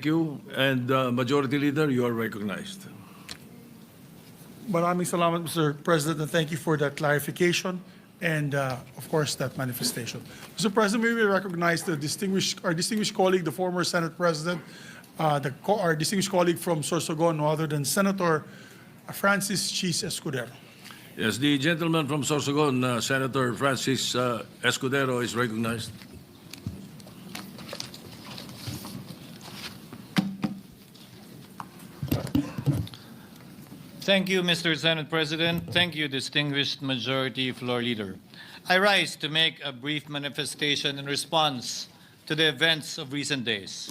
Thank you. And Majority Leader, you are recognized. Maraming salamat, Mr. President, and thank you for that clarification and, of course, that manifestation. Mr. President, may we recognize our distinguished colleague, the former Senate President, our distinguished colleague from Sorsogon, no other than Senator Francis Cheese Escudero. Yes, the gentleman from Sorsogon, Senator Francis Escudero, is recognized. Thank you, Mr. Senate President. Thank you, distinguished Majority Floor Leader. I rise to make a brief manifestation in response to the events of recent days.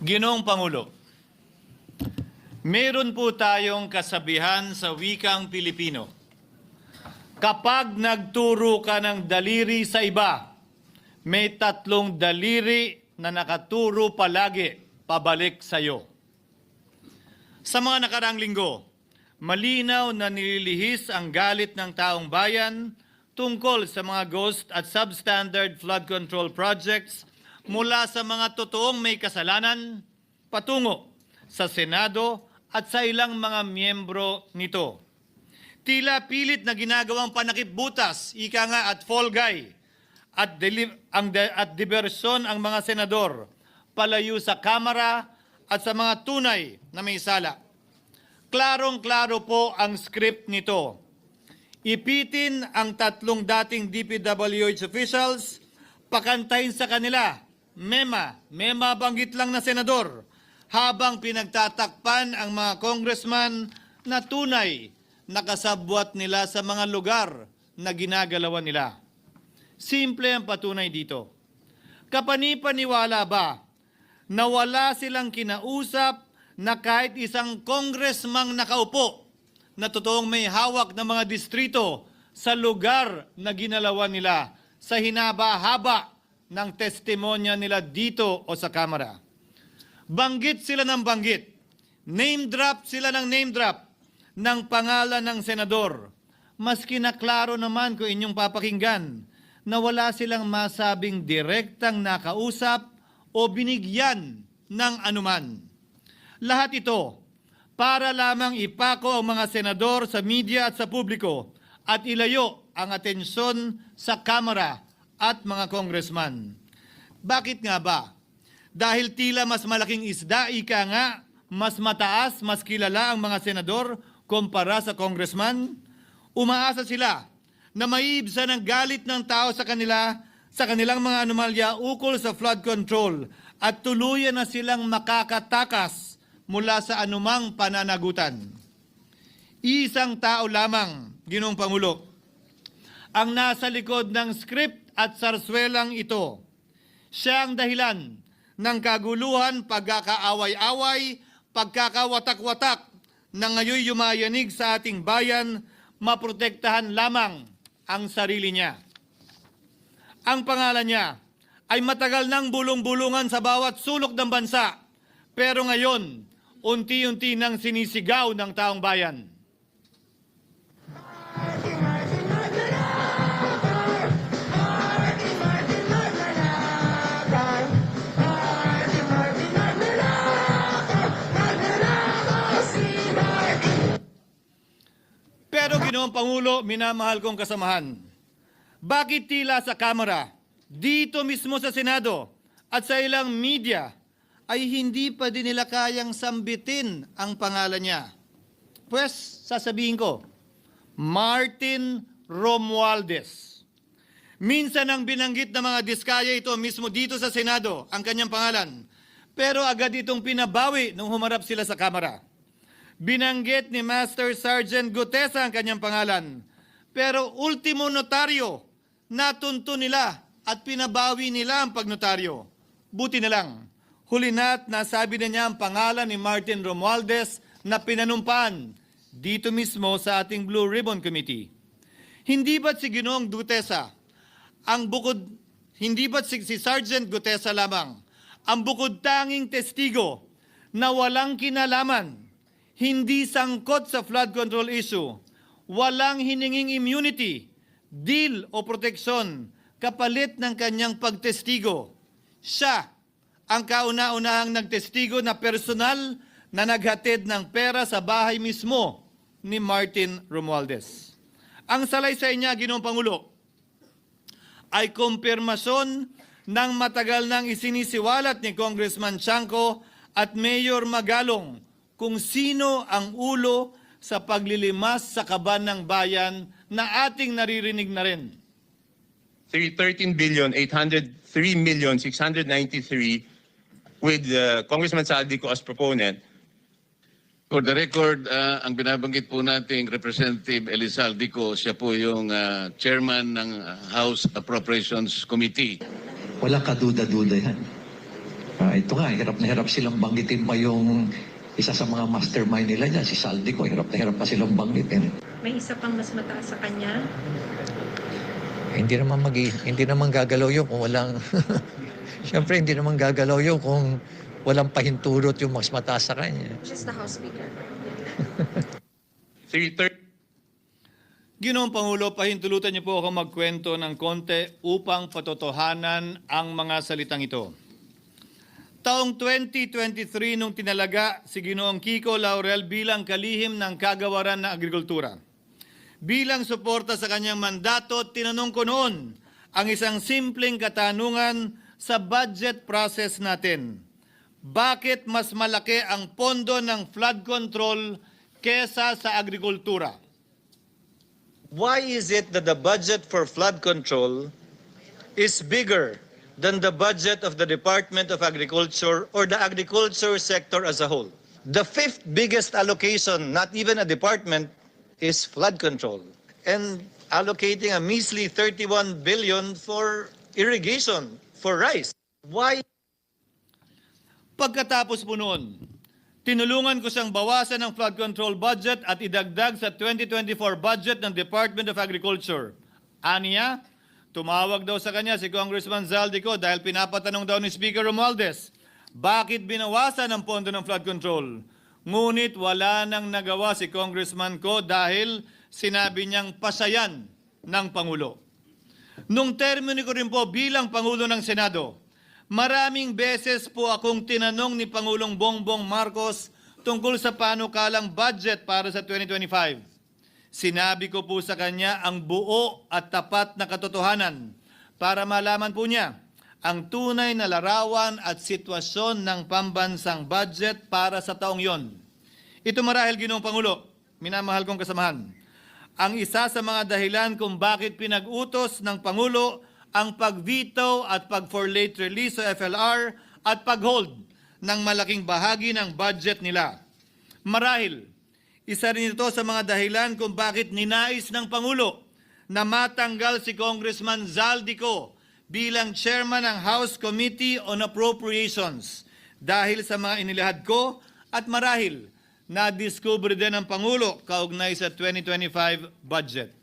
Ginoong Pangulo, meron po tayong kasabihan sa wikang Pilipino. Kapag nagturo ka ng daliri sa iba, may tatlong daliri na nakaturo palagi pabalik sa iyo. Sa mga nakaraang linggo, malinaw na nililihis ang galit ng taong bayan tungkol sa mga ghost at substandard flood control projects mula sa mga totoong may kasalanan patungo sa Senado at sa ilang mga miyembro nito. Tila pilit na ginagawang panakipbutas, ika nga at fall guy, at diversyon ang mga senador palayo sa Kamara at sa mga tunay na may sala. Klarong-klaro po ang script nito. Ipitin ang tatlong dating DPWH officials, pakantahin sa kanila, mema banggit lang na senador, habang pinagtatakpan ang mga congressman na tunay nakasabwat nila sa mga lugar na ginagalawan nila. Simple ang patunay dito. Kapanipaniwala ba na wala silang kinausap na kahit isang congressman nakaupo na totoong may hawak ng mga distrito sa lugar na ginalawan nila sa hinaba-haba ng testimonya nila dito o sa Kamara? Banggit sila ng banggit, name drop sila ng name drop ng pangalan ng senador. Maski na klaro naman kung inyong papakinggan na wala silang masabing direktang nakausap o binigyan ng anuman. Lahat ito para lamang ipako ang mga senador sa media at sa publiko at ilayo ang atensyon sa Kamara at mga congressman. Bakit nga ba? Dahil tila mas malaking isda, ika nga, mas mataas, mas kilala ang mga senador kumpara sa congressman? Umaasa sila na maiibsan ang galit ng tao sa kanila sa kanilang mga anomalya ukol sa flood control at tuluyan na silang makakatakas mula sa anumang pananagutan. Isang tao lamang, Ginoong Pangulo, ang nasa likod ng script at sarswelang ito. Siya ang dahilan ng kaguluhan, pagkakaaway-away, pagkakawatak-watak na ngayon yumayanig sa ating bayan, maprotektahan lamang ang sarili niya. Ang pangalan niya ay matagal nang bulong-bulungan sa bawat sulok ng bansa, pero ngayon, unti-unti nang sinisigaw ng taong bayan. Pero Ginoong Pangulo, minamahal kong kasamahan, bakit tila sa Kamara, dito mismo sa Senado at sa ilang media ay hindi pa din nila kayang sambitin ang pangalan niya? Pues, sasabihin ko, Martin Romualdez. Minsan ang binanggit ng mga diskaya ito mismo dito sa Senado, ang kanyang pangalan. Pero agad itong pinabawi nung humarap sila sa Kamara. Binanggit ni Master Sergeant Gutesa ang kanyang pangalan. Pero ultimo notaryo, natunto nila at pinabawi nila ang pagnotaryo. Buti na lang, huli na't nasabi na niya ang pangalan ni Martin Romualdez na pinanumpan dito mismo sa ating Blue Ribbon Committee. Hindi ba't si Ginoong Gutesa hindi ba't si Sergeant Gutesa lamang ang bukod tanging testigo na walang kinalaman, hindi sangkot sa flood control issue, walang hininging immunity, deal o proteksyon, kapalit ng kanyang pagtestigo. Siya ang kauna-unahang nagtestigo na personal na naghatid ng pera sa bahay mismo ni Martin Romualdez. Ang salaysay niya, Ginoong Pangulo, ay kumpirmasyon ng matagal nang isinisiwalat ni Congressman Chanco at Mayor Magalong kung sino ang ulo sa paglilimas sa kaban ng bayan na ating naririnig na rin. 13,803,693 with Congressman Saldico as proponent. For the record, ang binabanggit po nating Representative Elizaldico, siya po yung chairman ng House Appropriations Committee. Walang kaduda-duda yan. Ito nga, hirap na hirap silang banggitin pa yung isa sa mga mastermind nila dyan, si Saldico. Hirap na hirap pa silang banggitin. May isa pang mas mataas sa kanya? Hindi naman gagalaw yun kung walang... Siyempre, hindi naman gagalaw yun kung walang pahintulot yung mas mataas sa kanya. Just the House Speaker. Ginoong Pangulo, pahintulutan niyo po ako magkwento ng konti upang patotohanan ang mga salitang ito. Taong 2023 nung tinalaga si Ginoong Kiko Laurel bilang kalihim ng kagawaran ng agrikultura. Bilang suporta sa kanyang mandato, tinanong ko noon ang isang simpleng katanungan sa budget process natin. Bakit mas malaki ang pondo ng flood control kesa sa agrikultura? Why is it that the budget for flood control is bigger than the budget of the Department of Agriculture or the agriculture sector as a whole? The fifth biggest allocation, not even a department, is flood control. And allocating a measly 31 billion for irrigation, for rice. Why? Pagkatapos po noon, tinulungan ko siyang bawasan ng flood control budget at idagdag sa 2024 budget ng Department of Agriculture. Aniya, tumawag daw sa kanya si Congressman Zaldico dahil pinapatanong daw ni Speaker Romualdez, bakit binawasan ang pondo ng flood control? Ngunit wala nang nagawa si Congressman ko dahil sinabi niyang pasayan ng Pangulo. Nung termino ko rin po bilang Pangulo ng Senado, maraming beses po akong tinanong ni Pangulong Bongbong Marcos tungkol sa panukalang budget para sa 2025. Sinabi ko po sa kanya ang buo at tapat na katotohanan para malaman po niya ang tunay na larawan at sitwasyon ng pambansang budget para sa taong yon. Ito marahil, Ginoong Pangulo, minamahal kong kasamahan, ang isa sa mga dahilan kung bakit pinag-utos ng Pangulo ang pag-veto at pag-for late release sa FLR at pag-hold ng malaking bahagi ng budget nila. Marahil, isa rin ito sa mga dahilan kung bakit ninais ng Pangulo na matanggal si Congressman Zaldico bilang chairman ng House Committee on Appropriations dahil sa mga inilahad ko at marahil na-discover din ng Pangulo kaugnay sa 2025 budget.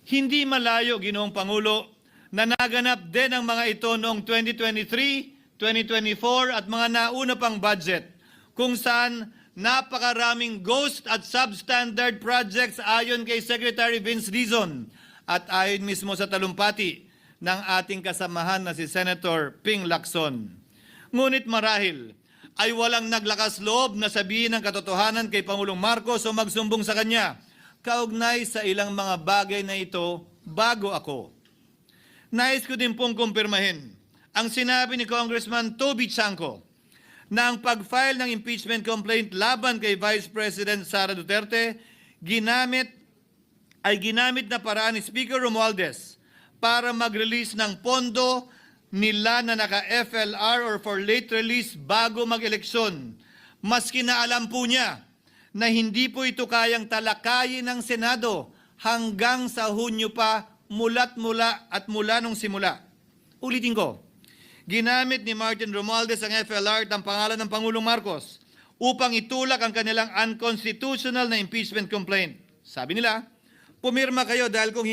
Hindi malayo, Ginoong Pangulo, na naganap din ang mga ito noong 2023, 2024 at mga nauna pang budget kung saan napakaraming ghost at substandard projects ayon kay Secretary Vince Dizon at ayon mismo sa talumpati ng ating kasamahan na si Senator Ping Lacson. Ngunit marahil ay walang naglakas loob na sabihin ang katotohanan kay Pangulong Marcos o magsumbong sa kanya kaugnay sa ilang mga bagay na ito bago ako. Nais ko din pong kumpirmahin ang sinabi ni Congressman Toby Chanco na ang pag-file ng impeachment complaint laban kay Vice President Sara Duterte ginamit na paraan ni Speaker Romualdez para mag-release ng pondo nila na naka-FLR or for late release bago mag-eleksyon. Maski na alam po niya na hindi po ito kayang talakayin ng Senado hanggang sa Hunyo pa mula nung simula. Ulitin ko, ginamit ni Martin Romualdez ang FLR at ang pangalan ng Pangulong Marcos upang itulak ang kanilang unconstitutional na impeachment complaint. Sabi nila, pumirma kayo dahil kung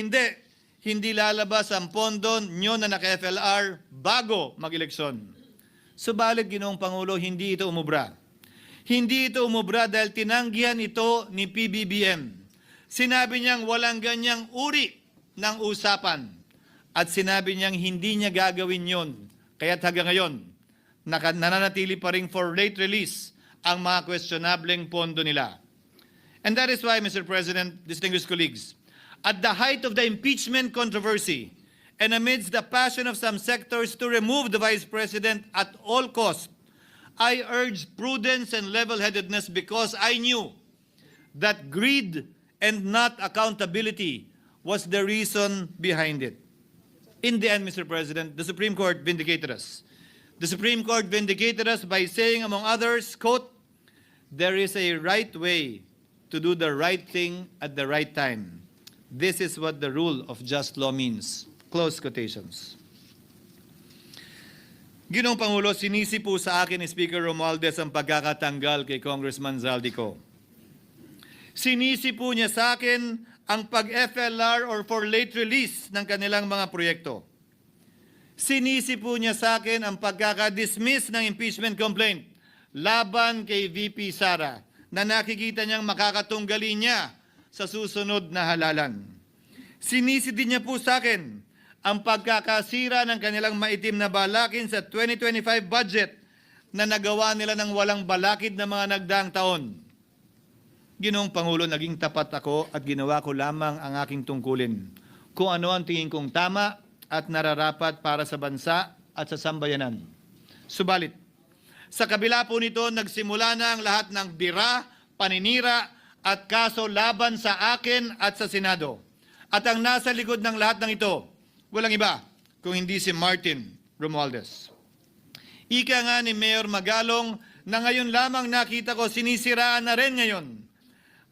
hindi lalabas ang pondo nyo na naka-FLR bago mag-eleksyon. Subalit, Ginoong Pangulo, hindi ito umubra. Hindi ito umubra dahil tinanggihan ito ni PBBM. Sinabi niyang walang ganyang uri ng usapan. at sinabi niyang hindi niya gagawin yon. Kaya't hanggang ngayon, nananatili pa rin for late release ang mga questionableng pondo nila. And that is why, Mr. President, distinguished colleagues, at the height of the impeachment controversy and amidst the passion of some sectors to remove the Vice President at all costs, I urged prudence and level-headedness because I knew that greed and not accountability was the reason behind it. In the end, Mr. President, the Supreme Court vindicated us. The Supreme Court vindicated us by saying, among others, quote, "There is a right way to do the right thing at the right time. This is what the rule of just law means." Close quotations. Ginoong Pangulo, sinisi po sa akin ni Speaker Romualdez ang pagkakatanggal kay Congressman Zaldico. Sinisi po niya sa akin ang pag-FLR or for late release ng kanilang mga proyekto. Sinisi po niya sa akin ang pagkakadismiss ng impeachment complaint laban kay VP Sara na nakikita niyang makakatunggali niya sa susunod na halalan. Sinisi din niya po sa akin ang pagkakasira ng kanilang maitim na balakin sa 2025 budget na nagawa nila ng walang balakid na mga nagdaang taon. Ginoong Pangulo, naging tapat ako at ginawa ko lamang ang aking tungkulin. Kung ano ang tingin kong tama at nararapat para sa bansa at sa sambayanan. Subalit, sa kabila po nito, nagsimula na ang lahat ng bira, paninira at kaso laban sa akin at sa Senado. At ang nasa likod ng lahat ng ito, walang iba kung hindi si Martin Romualdez. Ika nga ni Mayor Magalong na ngayon lamang nakita ko sinisiraan na rin ngayon.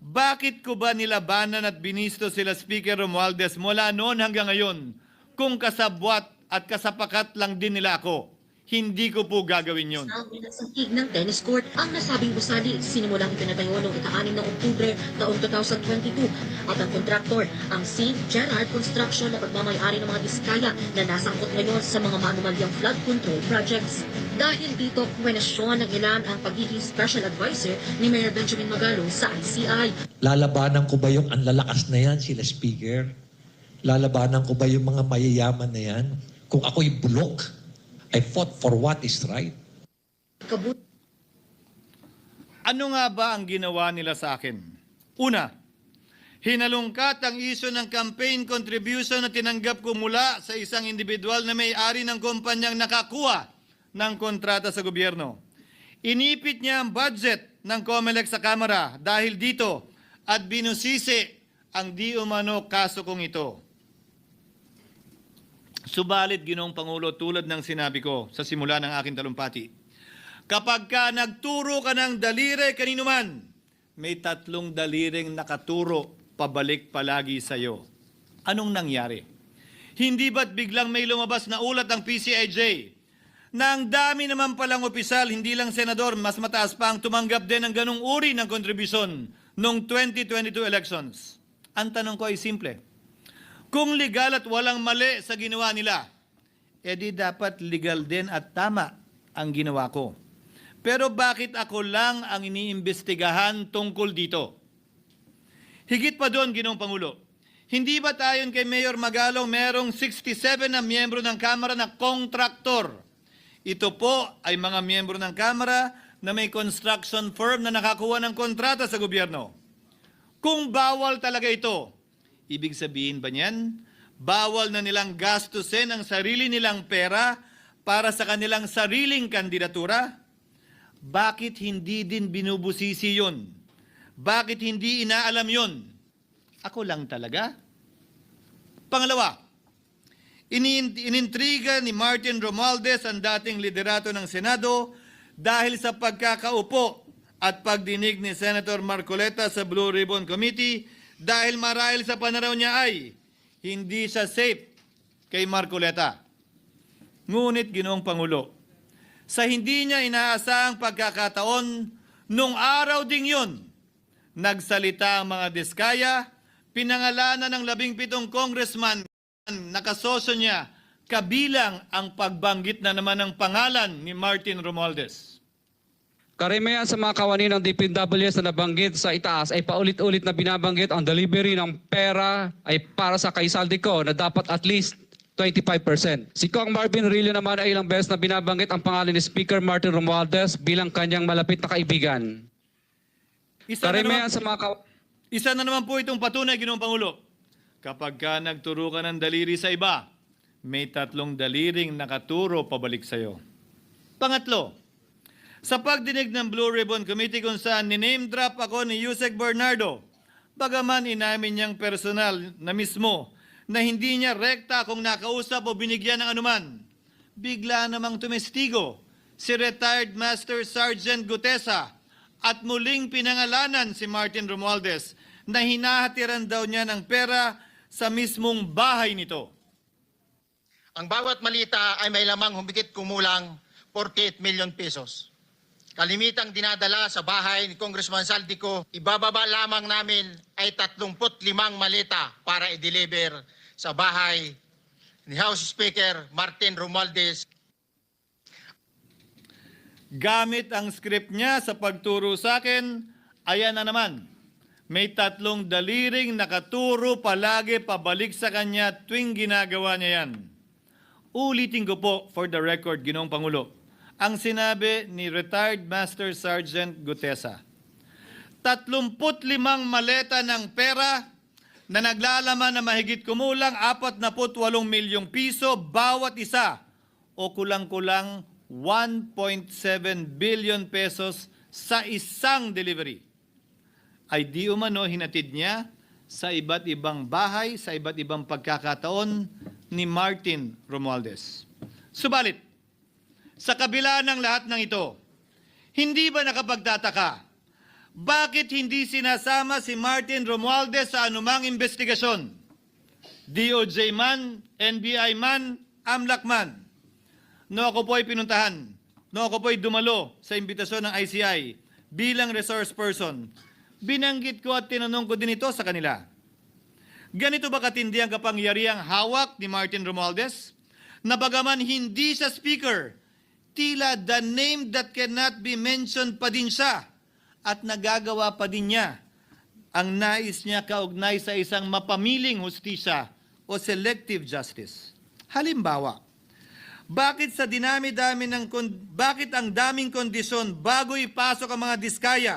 Bakit ko ba nilabanan at binisto sila Speaker Romualdez mula noon hanggang ngayon kung kasabwat at kasapakat lang din nila ako? Hindi ko po gagawin yun. Ang pinasangkig ng tennis court ang nasabing gusali sinimulang ipinatayo noong ika-6 ng Oktubre taong 2022 at ang kontraktor ang St. Gerard Construction na pagmamayari ng mga diskaya na nasangkot ngayon sa mga maanumalyang flood control projects. Dahil dito, kwenasyon ng ilan ang pagiging special advisor ni Mayor Benjamin Magalong sa ICI. Lalabanan ko ba yung anlalakas na yan, sila Speaker? Lalabanan ko ba yung mga mayayaman na yan? Kung ako'y bulok, I fought for what is right. Ano nga ba ang ginawa nila sa akin? Una, hinalungkat ang isyu ng campaign contribution na tinanggap ko mula sa isang individual na may-ari ng kumpanyang nakakuha ng kontrata sa gobyerno. Inipit niya ang budget ng COMELEC sa Kamara dahil dito at binusisi ang di umano kaso kong ito. Subalit, Ginoong Pangulo, tulad ng sinabi ko sa simula ng aking talumpati, kapag ka nagturo ka ng daliri kanino man, may 3 daliring nakaturo pabalik palagi sa iyo. Anong nangyari? Hindi ba't biglang may lumabas na ulat ng PCIJ na ang dami naman palang opisyal, hindi lang senador, mas mataas pa ang tumanggap din ng ganung uri ng kontribusyon noong 2022 elections? Ang tanong ko ay simple. Kung legal at walang mali sa ginawa nila, edi dapat legal din at tama ang ginawa ko. Pero bakit ako lang ang iniimbestigahan tungkol dito? Higit pa doon, Ginoong Pangulo, hindi ba tayon kay Mayor Magalong merong 67 na miyembro ng Kamara na kontraktor? Ito po ay mga miyembro ng Kamara na may construction firm na nakakuha ng kontrata sa gobyerno. Kung bawal talaga ito, ibig sabihin ba niyan, bawal na nilang gastusin ang sarili nilang pera para sa kanilang sariling kandidatura? Bakit hindi din binubusisi yun? Bakit hindi inaalam yun? Ako lang talaga? Pangalawa, inintriga ni Martin Romualdez ang dating liderato ng Senado dahil sa pagkakaupo at pagdinig ni Senator Marcoleta sa Blue Ribbon Committee dahil marahil sa pananaw niya ay hindi siya safe kay Marcoleta. Ngunit, Ginoong Pangulo, sa hindi niya inaasahang pagkakataon, nung araw ding yun, nagsalita ang mga diskaya, pinangalanan ng 17 congressman nakasosyo niya, kabilang ang pagbanggit na naman ng pangalan ni Martin Romualdez. Karamihan sa mga kawani ng DPWH na nabanggit sa itaas ay paulit-ulit na binabanggit ang delivery ng pera ay para sa kay Zaldico na dapat at least 25%. Si Kong Marvin Rillo naman ay ilang beses na binabanggit ang pangalan ni Speaker Martin Romualdez bilang kanyang malapit na kaibigan. Karamihan sa mga Isa na naman po itong patunay, Ginoong Pangulo. Kapag ka nagturo ka ng daliri sa iba, may 3 daliring nakaturo pabalik sa'yo. Pangatlo, sa pagdinig ng Blue Ribbon Committee kung saan niname drop ako ni Yusek Bernardo, bagaman inamin niyang personal na mismo na hindi niya rekta kung nakausap o binigyan ng anuman, bigla namang tumestigo si retired Master Sergeant Gutesa at muling pinangalanan si Martin Romualdez na hinahatiran daw niya ng pera sa mismong bahay nito. Ang bawat malita ay may lamang humigit kumulang 48 million pesos. Kalimitang dinadala sa bahay ni Congressman Saldico, ibababa lamang namin ay 35 malita para i-deliver sa bahay ni House Speaker Martin Romualdez. Gamit ang script niya sa pagturo sa akin, ayan na naman. May 3 daliring nakaturo palagi pabalik sa kanya tuwing ginagawa niya yan. Ulitin ko po for the record, Ginoong Pangulo, ang sinabi ni retired Master Sergeant Gutesa. 35 maleta ng pera na naglalaman na mahigit kumulang 48 milyong piso bawat isa o kulang-kulang 1.7 billion pesos sa isang delivery. Ay di umano hinatid niya sa iba't ibang bahay, sa iba't ibang pagkakataon ni Martin Romualdez. Subalit, sa kabila ng lahat ng ito, hindi ba nakapagtataka bakit hindi sinasama si Martin Romualdez sa anumang investigasyon? DOJ man, NBI man, AMLAC man. No ako po ay pinuntahan, no ako po ay dumalo sa imbitasyon ng ICI bilang resource person. Binanggit ko at tinanong ko din ito sa kanila. Ganito ba katindi ang kapangyarihang hawak ni Martin Romualdez? Na bagaman hindi siya speaker, tila the name that cannot be mentioned pa din siya at nagagawa pa din niya ang nais niya kaugnay sa isang mapamiling hustisya o selective justice. Halimbawa, bakit ang daming kondisyon bago ipasok ang mga diskaya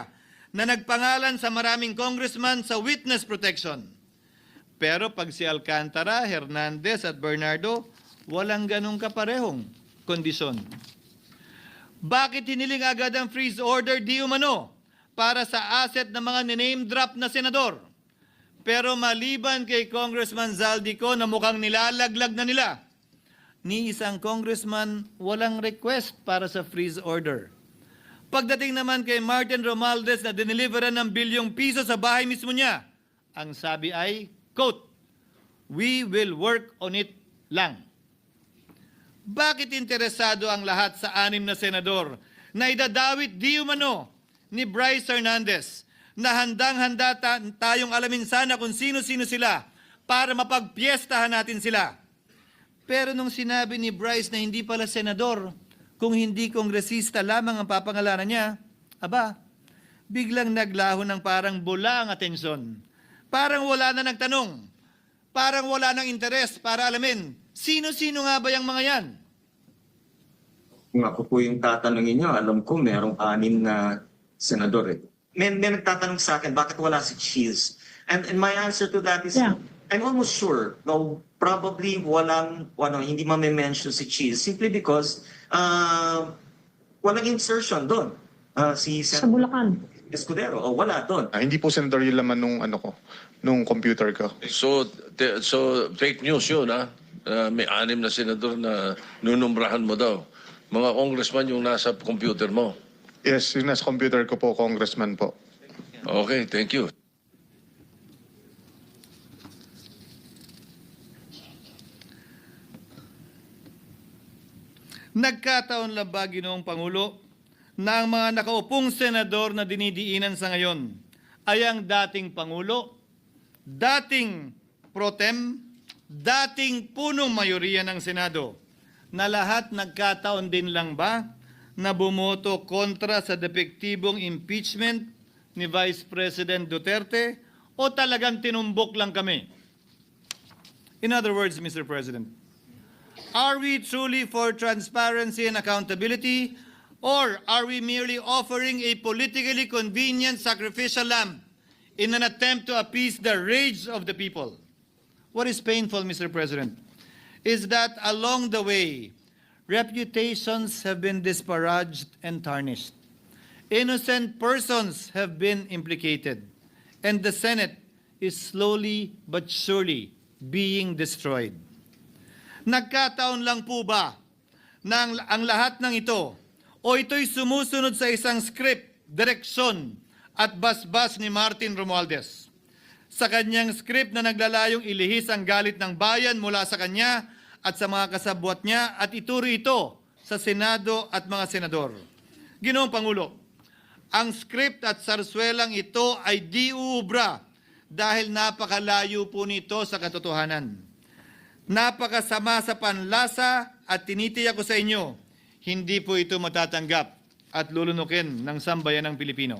na nagpangalan sa maraming congressman sa witness protection? Pero pag si Alcantara, Hernandez at Bernardo, walang ganong kaparehong kondisyon. Bakit hiniling agad ang freeze order di umano para sa asset ng mga name drop na senador? Pero maliban kay Congressman Zaldico na mukhang nilalaglag na nila, ni isang congressman walang request para sa freeze order. Pagdating naman kay Martin Romualdez na dineliveran ng bilyong piso sa bahay mismo niya, ang sabi ay, quote, "We will work on it lang." Bakit interesado ang lahat sa 6 na senador na idadawit di umano ni Bryce Hernandez na handang-handa tayong alamin sana kung sino-sino sila para mapagpiestahan natin sila? Pero nung sinabi ni Bryce na hindi pala senador, kung hindi kongresista lamang ang papangalanan niya, aba, biglang naglaho ng parang bula ang atensyon. Parang wala na nagtanong. Parang wala nang interes para alamin, sino-sino nga ba yung mga yan? Kung ako po yung tatanungin nyo, alam ko merong 6 na senador eh. May nagtatanong sa akin, bakit wala si Cheese? And my answer to that is, I'm almost sure, no, probably hindi mame-mention si Cheese simply because walang insertion doon. Sa Bulacan. Escudero, wala doon. Hindi po senador yung laman nung computer ko. So fake news yun, ha? May 6 na senador na nunumbrahan mo daw. Mga congressman yung nasa computer mo. Yes, yung nasa computer ko po, congressman po. Okay, thank you. Nagkataon lang ba, Ginoong Pangulo, na ang mga nakaupong senador na dinidiinan sa ngayon ay ang dating Pangulo, dating pro tem, dating punong mayoriya ng Senado, na lahat nagkataon din lang ba na bumoto kontra sa depektibong impeachment ni Vice President Duterte o talagang tinumbok lang kami? In other words, Mr. President, Are we truly for transparency and accountability, or are we merely offering a politically convenient sacrificial lamb in an attempt to appease the rage of the people? What is painful, Mr. President, is that along the way, reputations have been disparaged and tarnished. Innocent persons have been implicated, and the Senate is slowly but surely being destroyed. Nagkataon lang po ba na ang lahat ng ito o ito'y sumusunod sa isang script, direksyon at basbas ni Martin Romualdez? Sa kanyang script na naglalayong ilihis ang galit ng bayan mula sa kanya at sa mga kasabwat niya at ituro ito sa Senado at mga senador. Ginoong Pangulo, ang script at sarswelang ito ay di uubra dahil napakalayo po nito sa katotohanan. Napakasama sa panlasa at tinitiyak ko sa inyo, hindi po ito matatanggap at lulunukin ng sambayanang Pilipino.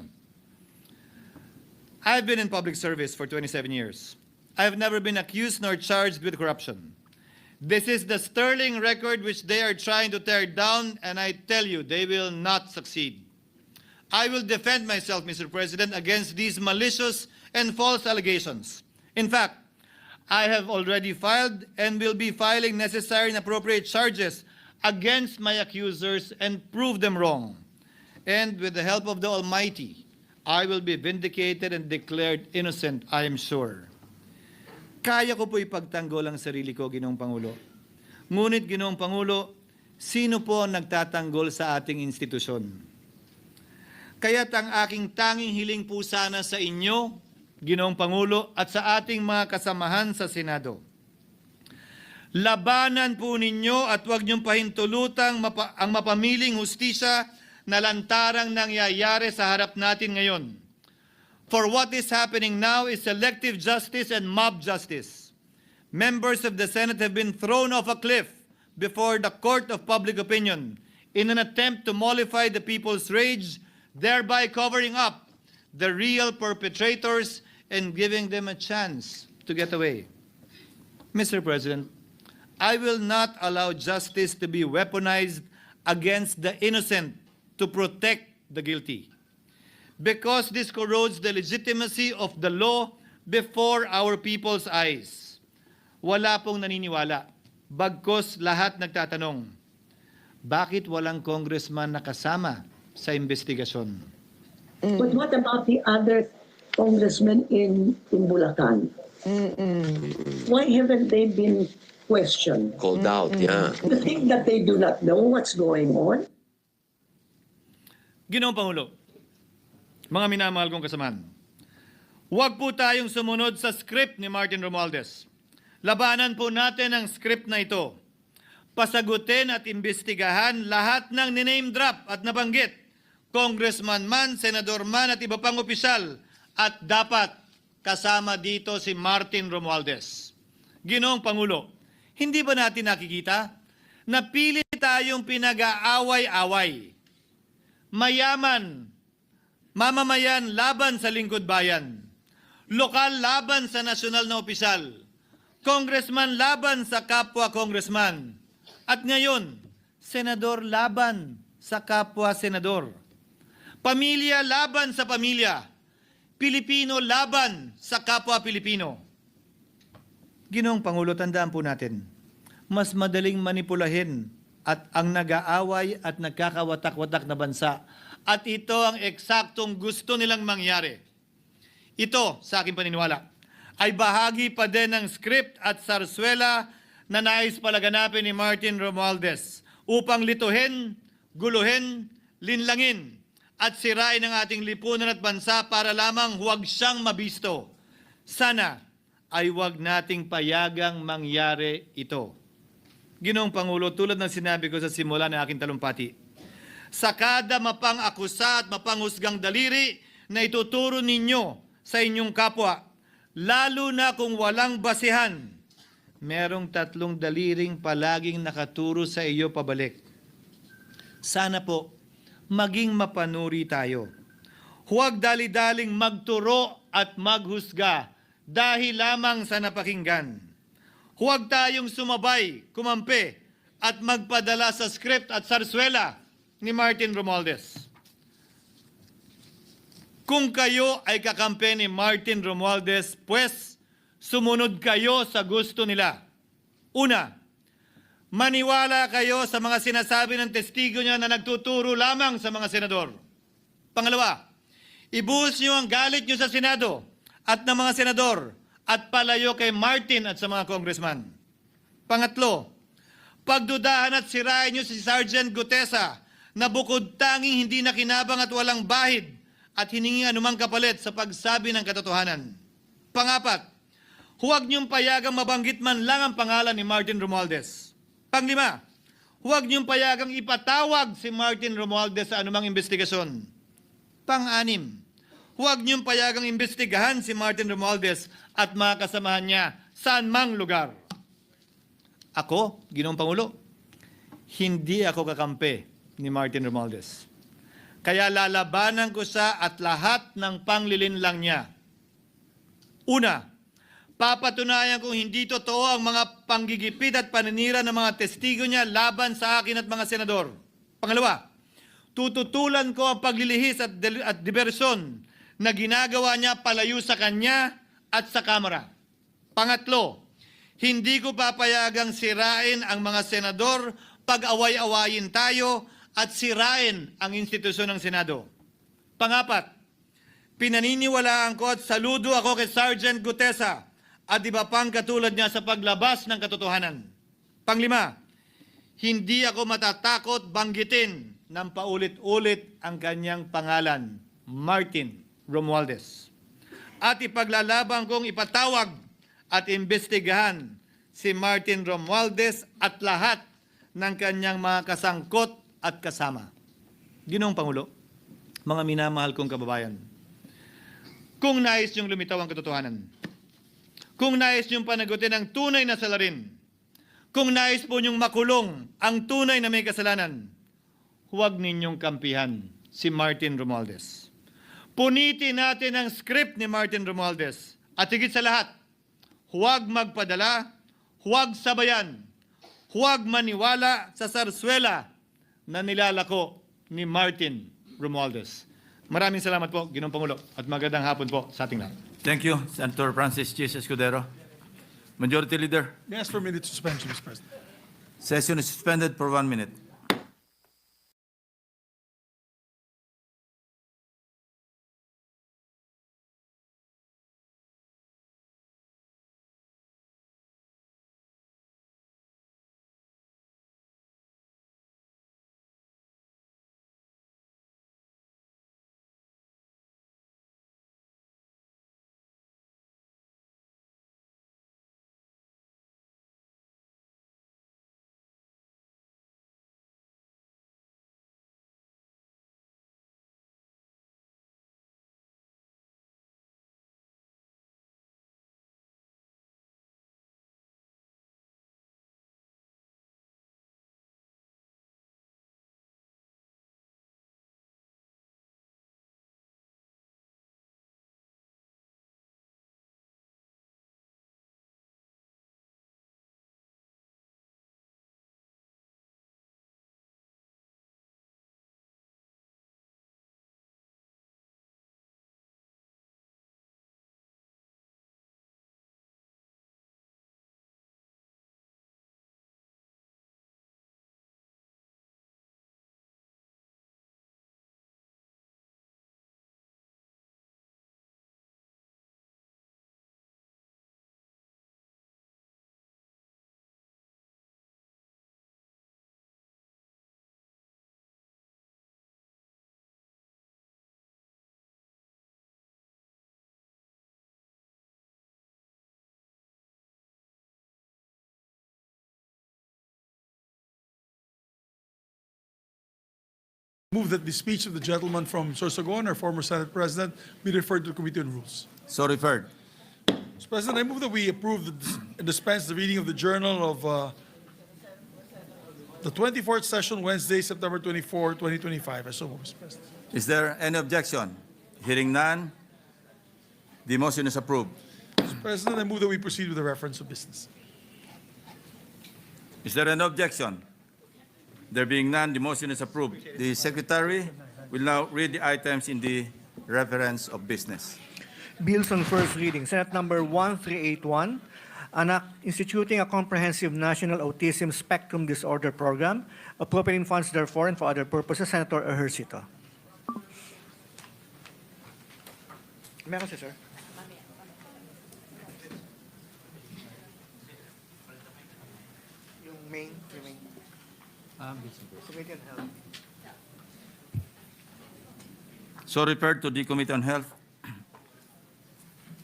I've been in public service for 27 years. I have never been accused nor charged with corruption. This is the sterling record which they are trying to tear down, and I tell you, they will not succeed. I will defend myself, Mr. President, against these malicious and false allegations. In fact, I have already filed and will be filing necessary and appropriate charges against my accusers and prove them wrong. And with the help of the Almighty, I will be vindicated and declared innocent, I am sure. Kaya ko po ipagtanggol ang sarili ko, Ginoong Pangulo. Ngunit, Ginoong Pangulo, sino po ang nagtatanggol sa ating institusyon? Kaya't ang aking tanging hiling po sana sa inyo, Ginoong Pangulo, at sa ating mga kasamahan sa Senado. Labanan po ninyo at huwag niyong pahintulutang ang mapamiling hustisya na lantarang nangyayari sa harap natin ngayon. For what is happening now is selective justice and mob justice. Members of the Senate have been thrown off a cliff before the court of public opinion in an attempt to mollify the people's rage, thereby covering up the real perpetrators and giving them a chance to get away. Mr. President, I will not allow justice to be weaponized against the innocent to protect the guilty, because this corrodes the legitimacy of the law before our people's eyes. Wala pong naniniwala, bagkos lahat nagtatanong, bakit walang congressman na kasama sa investigasyon? But what about the other congressmen in Bulacan? Why haven't they been questioned? Called out, yeah. You think that they do not know what's going on? Ginoong Pangulo, mga minamahal kong kasamahan, huwag po tayong sumunod sa script ni Martin Romualdez. Labanan po natin ang script na ito. Pasagutin at imbestigahan lahat ng niname drop at nabanggit, congressman man, senador man at iba pang opisyal, at dapat kasama dito si Martin Romualdez. Ginoong Pangulo, hindi ba natin nakikita na pili tayong pinag-aaway-away? Mayaman, mamamayan laban sa lingkod bayan, lokal laban sa nasyonal na opisyal, congressman laban sa kapwa congressman, at ngayon, senador laban sa kapwa senador, pamilya laban sa pamilya, Pilipino laban sa kapwa Pilipino. Ginoong Pangulo, tandaan po natin, mas madaling manipulahin at ang nag-aaway at nagkakawatak-watak na bansa. At ito ang eksaktong gusto nilang mangyari. Ito, sa aking paniniwala, ay bahagi pa din ng script at sarswela na nais palaganapin ni Martin Romualdez upang lituhin, guluhin, linlangin at sirain ang ating lipunan at bansa para lamang huwag siyang mabisto. Sana ay huwag nating payagang mangyari ito. Ginoong Pangulo, tulad ng sinabi ko sa simula ng aking talumpati, sa kada mapang-akusa at mapanghusgang daliri na ituturo ninyo sa inyong kapwa, lalo na kung walang basihan, merong 3 daliring palaging nakaturo sa iyo pabalik. Sana po, maging mapanuri tayo. Huwag dali-daling magturo at maghusga dahil lamang sa napakinggan. Huwag tayong sumabay, kumampi, at magpadala sa script at sarswela ni Martin Romualdez. Kung kayo ay kakampi ni Martin Romualdez, pues sumunod kayo sa gusto nila. Una, maniwala kayo sa mga sinasabi ng testigo niya na nagtuturo lamang sa mga senador. Pangalawa, ibuhos niyo ang galit niyo sa Senado at ng mga senador at palayo kay Martin at sa mga congressman. Pangatlo, pagdudahan at sirain niyo si Sergeant Gutesa na bukod tanging hindi nakinabang at walang bahid at hiningi anumang kapalit sa pagsabi ng katotohanan. Pangapat, huwag niyong payagang mabanggit man lang ang pangalan ni Martin Romualdez. Panglima, huwag niyong payagang ipatawag si Martin Romualdez sa anumang investigasyon. Pang-anim, huwag niyong payagang imbestigahan si Martin Romualdez at mga kasamahan niya saan mang lugar. Ako, Ginoong Pangulo, hindi ako kakampi ni Martin Romualdez. Kaya lalabanan ko sa at lahat ng panglilinlang niya. Una, papatunayan kong hindi totoo ang mga panggigipit at paninira ng mga testigo niya laban sa akin at mga senador. Pangalawa, tututulan ko ang paglilihis at diversyon na ginagawa niya palayo sa kanya at sa Kamara. Pangatlo, hindi ko papayagang sirain ang mga senador pag away-awayin tayo at sirain ang institusyon ng Senado. Pangapat, pinaniniwalaan ko at saludo ako kay Sergeant Gutesa at iba pang katulad niya sa paglabas ng katotohanan. Panglima, hindi ako matatakot banggitin ng paulit-ulit ang kanyang pangalan, Martin Romualdez. At ipaglalaban kong ipatawag at imbestigahan si Martin Romualdez at lahat ng kanyang mga kasangkot at kasama. Ginoong Pangulo, mga minamahal kong kababayan, kung nais niyong lumitaw ang katotohanan, kung nais niyong panagutin ang tunay na salarin, kung nais po niyong makulong ang tunay na may kasalanan, huwag ninyong kampihan si Martin Romualdez. Punitin natin ang script ni Martin Romualdez at higit sa lahat, huwag magpadala, huwag sabayan, huwag maniwala sa sarswela na nilalako ni Martin Romualdez. Maraming salamat po, Ginoong Pangulo, at magandang hapon po sa ating lahat. Thank you, Senator Francis Chis Escudero. Majority Leader, May I ask for a minute suspension, Mr. President? session is suspended for 1 minute. Move that the speech of the gentleman from Sorsogon, our former Senate President, be referred to the Committee on Rules. So referred. Mr. President, I move that we approve and dispense the reading of the journal of the 24th session, Wednesday, September 24, 2025. I so move, Mr. President. Is there any objection? Hearing none, the motion is approved. Mr. President, I move that we proceed with the reference of business. Is there an objection? There being none, the motion is approved. The Secretary will now read the items in the reference of business. Bills on first reading. Senate number 1381, an act instituting a comprehensive national autism spectrum disorder program, appropriating funds therefore and for other purposes. Senator Ejercito. Meron siya, sir. Yung main. Committee on Health. So referred to the Committee on Health.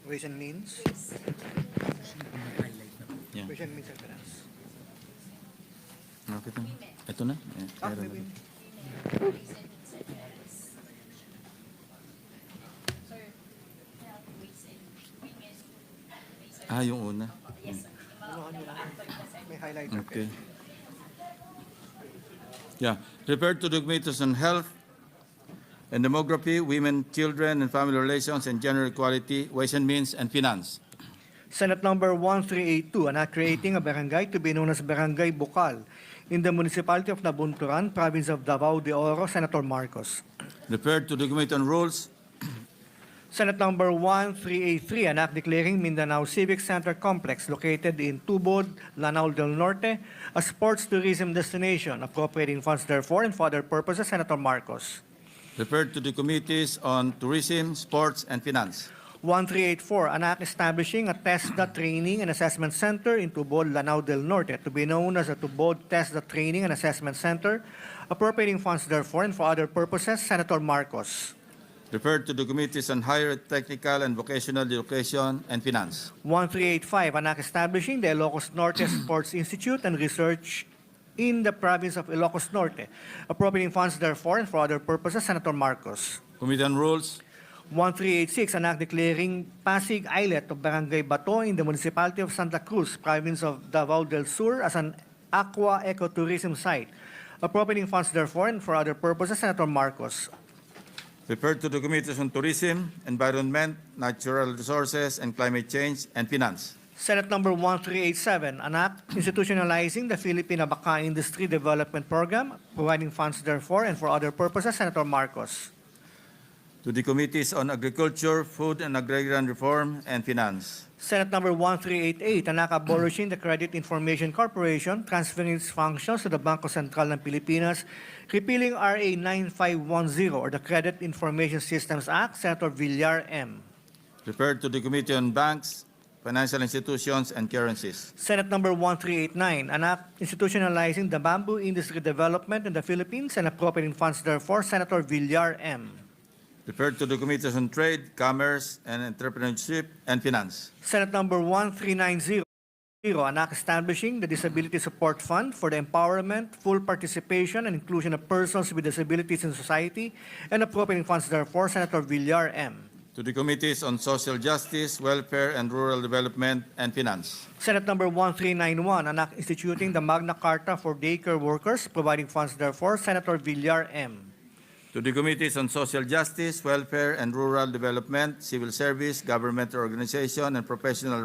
Ways and Means. Yeah. Ways and Means and Finance. Okay, ito na. Maybe. Yung una. May highlight. Okay. Yeah. Referred to the Committees on Health and Demography, Women, Children, and Family Relations, and Gender Equality, Ways and Means, and Finance. Senate number 1382, an act creating a barangay to be known as Barangay Bukal in the municipality of Nabunturan, province of Davao de Oro. Senator Marcos. Referred to the Committee on Rules. Senate number 1383, an act declaring Mindanao Civic Center Complex located in Tubod, Lanao del Norte, a sports tourism destination, appropriating funds therefore and for other purposes. Senator Marcos. Referred to the Committees on Tourism, Sports, and Finance. 1384, an act establishing a TESDA Training and Assessment Center in Tubod, Lanao del Norte, to be known as the Tubod TESDA Training and Assessment Center, appropriating funds therefore and for other purposes. Senator Marcos. Referred to the Committees on Higher Technical and Vocational Education and Finance. 1385, an act establishing the Ilocos Norte Sports Institute and Research in the province of Ilocos Norte, appropriating funds therefore and for other purposes. Senator Marcos. Committee on Rules. 1386, an act declaring Pasig Islet of Barangay Bato in the municipality of Santa Cruz, province of Davao del Sur, as an aqua ecotourism site, appropriating funds therefore and for other purposes. Senator Marcos. Referred to the Committees on Tourism, Environment, Natural Resources, and Climate Change, and Finance. Senate number 1387, an act institutionalizing the Philippine Baka Industry Development Program, providing funds therefore and for other purposes. Senator Marcos. To the Committees on Agriculture, Food and Agrarian Reform, and Finance. Senate number 1388, an act abolishing the Credit Information Corporation, transferring its functions to the Bangko Sentral ng Pilipinas, repealing RA 9510 or the Credit Information Systems Act. Senator Villar M. Referred to the Committee on Banks, Financial Institutions, and Currencies. Senate number 1389, an act institutionalizing the bamboo industry development in the Philippines and appropriating funds therefore. Senator Villar M. Referred to the Committees on Trade, Commerce, and Entrepreneurship, and Finance. Senate number 1390, an act establishing the Disability Support Fund for the empowerment, full participation, and inclusion of persons with disabilities in society, and appropriating funds therefore. Senator Villar M. To the Committees on Social Justice, Welfare, and Rural Development, and Finance. Senate number 1391, an act instituting the Magna Carta for daycare workers, providing funds therefore. Senator Villar M. To the Committees on Social Justice, Welfare, and Rural Development, Civil Service, Government Organization, and Professional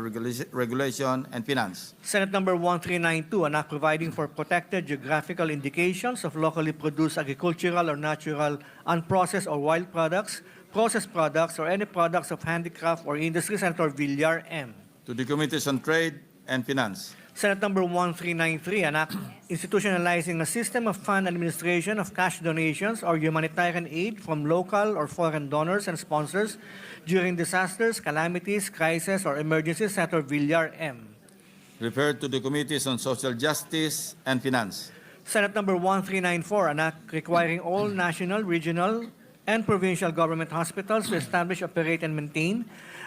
Regulation, and Finance. Senate number 1392, an act providing for protected geographical indications of locally produced agricultural or natural unprocessed or wild products, processed products, or any products of handicraft or industry. Senator Villar M. To the Committees on Trade and Finance. Senate number 1393, an act institutionalizing a system of fund administration of cash donations or humanitarian aid from local or foreign donors and sponsors during disasters, calamities, crises, or emergencies. Senator Villar M. Referred to the Committees on Social Justice and Finance. Senate number 1394, an act requiring all national, regional, and provincial government hospitals to establish, operate, and maintain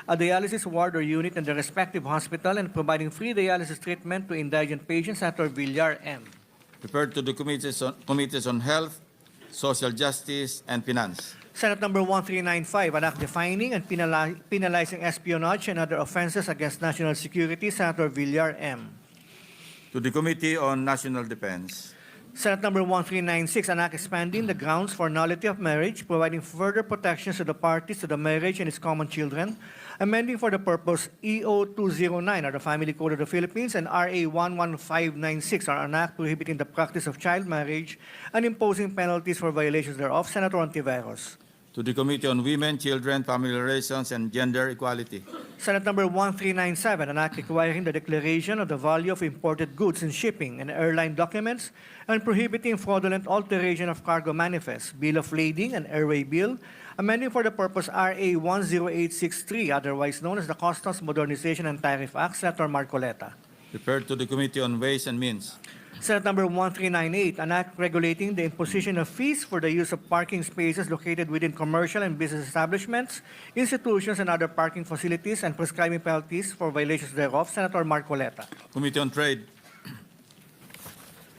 a dialysis ward or unit in the respective hospital and providing free dialysis treatment to indigent patients. Senator Villar M. Referred to the Committees on Health, Social Justice, and Finance. Senate number 1395, an act defining and penalizing espionage and other offenses against national security. Senator Villar M. To the Committee on National Defense. Senate number 1396, an act expanding the grounds for nullity of marriage, providing further protections to the parties to the marriage and its common children, amending for the purpose EO 209 of the Family Code of the Philippines and RA 11596, are an act prohibiting the practice of child marriage and imposing penalties for violations thereof. Senator Ontiveros. To the Committee on Women, Children, Family Relations, and Gender Equality. Senate number 1397, an act requiring the declaration of the value of imported goods in shipping and airline documents and prohibiting fraudulent alteration of cargo manifests, bill of lading, and airway bill, amending for the purpose RA 10863, otherwise known as the Customs Modernization and Tariff Act. Senator Marcoleta. Referred to the Committee on Ways and Means. Senate number 1398, an act regulating the imposition of fees for the use of parking spaces located within commercial and business establishments, institutions, and other parking facilities, and prescribing penalties for violations thereof. Senator Marcoleta. Committee on Trade.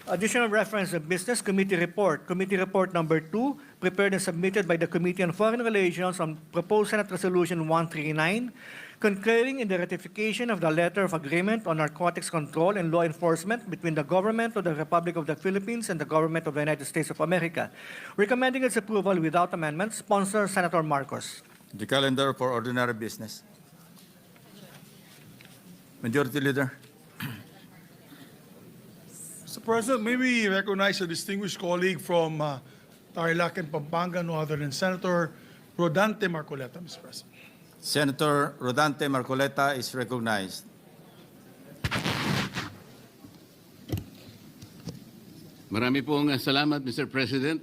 Additional reference to Business Committee Report. Committee Report number 2, prepared and submitted by the Committee on Foreign Relations on proposed Senate Resolution 139, concurring in the ratification of the Letter of Agreement on Narcotics Control and Law Enforcement between the Government of the Republic of the Philippines and the Government of the United States of America, recommending its approval without amendment. Sponsor, Senator Marcos. The calendar for ordinary business. Majority Leader. Mr. President, may we recognize a distinguished colleague from Tarlac and Pampanga, no other than Senator Rodante Marcoleta, Mr. President. Senator Rodante Marcoleta is recognized. Marami pong salamat, Mr. President.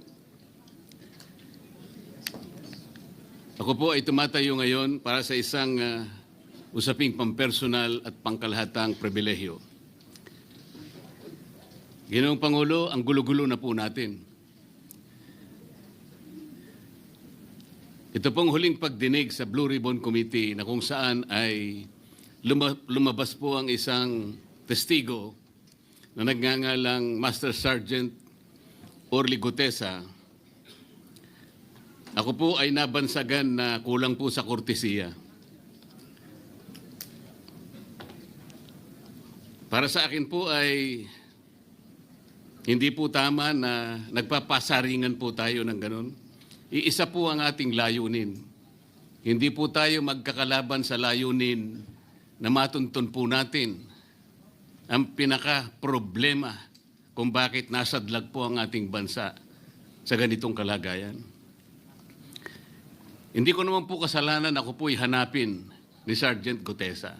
Ako po ay tumatayo ngayon para sa isang usaping pampersonal at pangkalahatang pribilehyo. Ginoong Pangulo, ang gulo-gulo na po natin. Ito pong huling pagdinig sa Blue Ribbon Committee na kung saan ay lumabas po ang isang testigo na nagngangalang Master Sergeant Orly Gutesa. Ako po ay nabansagan na kulang po sa kortesiya. Para sa akin po ay hindi po tama na nagpapasaringan po tayo ng ganun. Iisa po ang ating layunin. Hindi po tayo magkakalaban sa layunin na matuntun po natin ang pinaka-problema kung bakit nasadlag po ang ating bansa sa ganitong kalagayan. Hindi ko naman po kasalanan ako po'y hanapin ni Sergeant Gutesa.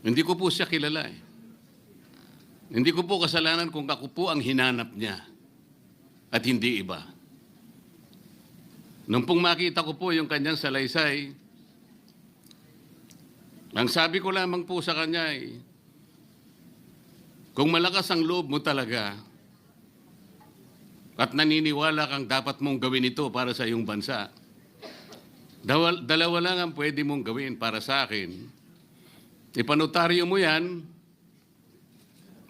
Hindi ko po siya kilala eh. Hindi ko po kasalanan kung ako po ang hinanap niya at hindi iba. Nung pong makita ko po yung kanyang salaysay, ang sabi ko lamang po sa kanya ay, kung malakas ang loob mo talaga at naniniwala kang dapat mong gawin ito para sa iyong bansa, dalawa lang ang pwede mong gawin para sa akin. Ipanotaryo mo yan,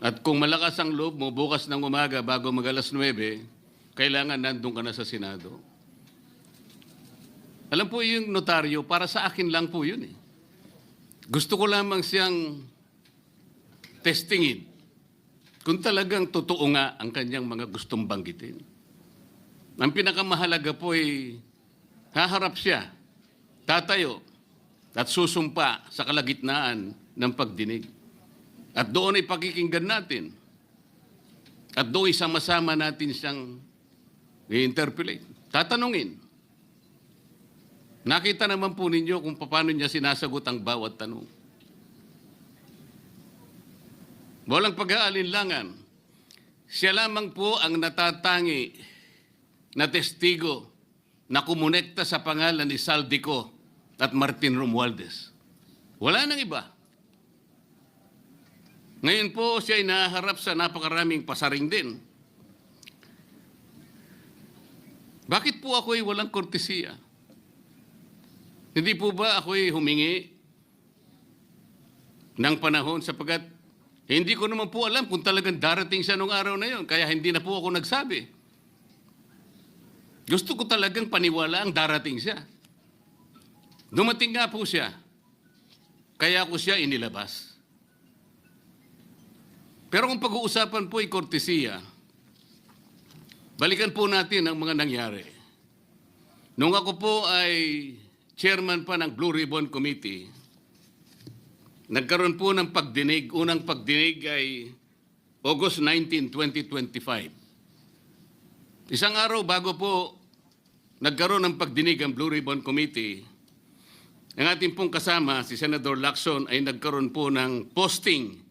at kung malakas ang loob mo, bukas ng umaga bago mag-alas 9, kailangan nandun ka na sa Senado. Alam po yung notaryo, para sa akin lang po yun eh. Gusto ko lamang siyang testingin kung talagang totoo nga ang kanyang mga gustong banggitin. Ang pinakamahalaga po ay haharap siya, tatayo, at susumpa sa kalagitnaan ng pagdinig. At doon ay pakikinggan natin. At doon ay sama-sama natin siyang i-interpolate. Tatanungin. Nakita naman po ninyo kung paano niya sinasagot ang bawat tanong. Walang pag-aalinlangan. Siya lamang po ang natatangi na testigo na kumonekta sa pangalan ni Saldico at Martin Romualdez. Wala nang iba. Ngayon po siya ay naharap sa napakaraming pasaring din. Bakit po ako ay walang kortesiya? Hindi po ba ako'y humingi ng panahon sapagkat hindi ko naman po alam kung talagang darating siya nung araw na yon, kaya hindi na po ako nagsabi. Gusto ko talagang paniwala ang darating siya. Dumating nga po siya, kaya ko siya inilabas. Pero kung pag-uusapan po ay kortesiya, balikan po natin ang mga nangyari. Nung ako po ay chairman pa ng Blue Ribbon Committee, nagkaroon po ng pagdinig. Unang pagdinig ay August 19, 2025. Isang araw bago po nagkaroon ng pagdinig ang Blue Ribbon Committee, ang ating pong kasama, si Senator Lacson, ay nagkaroon po ng posting.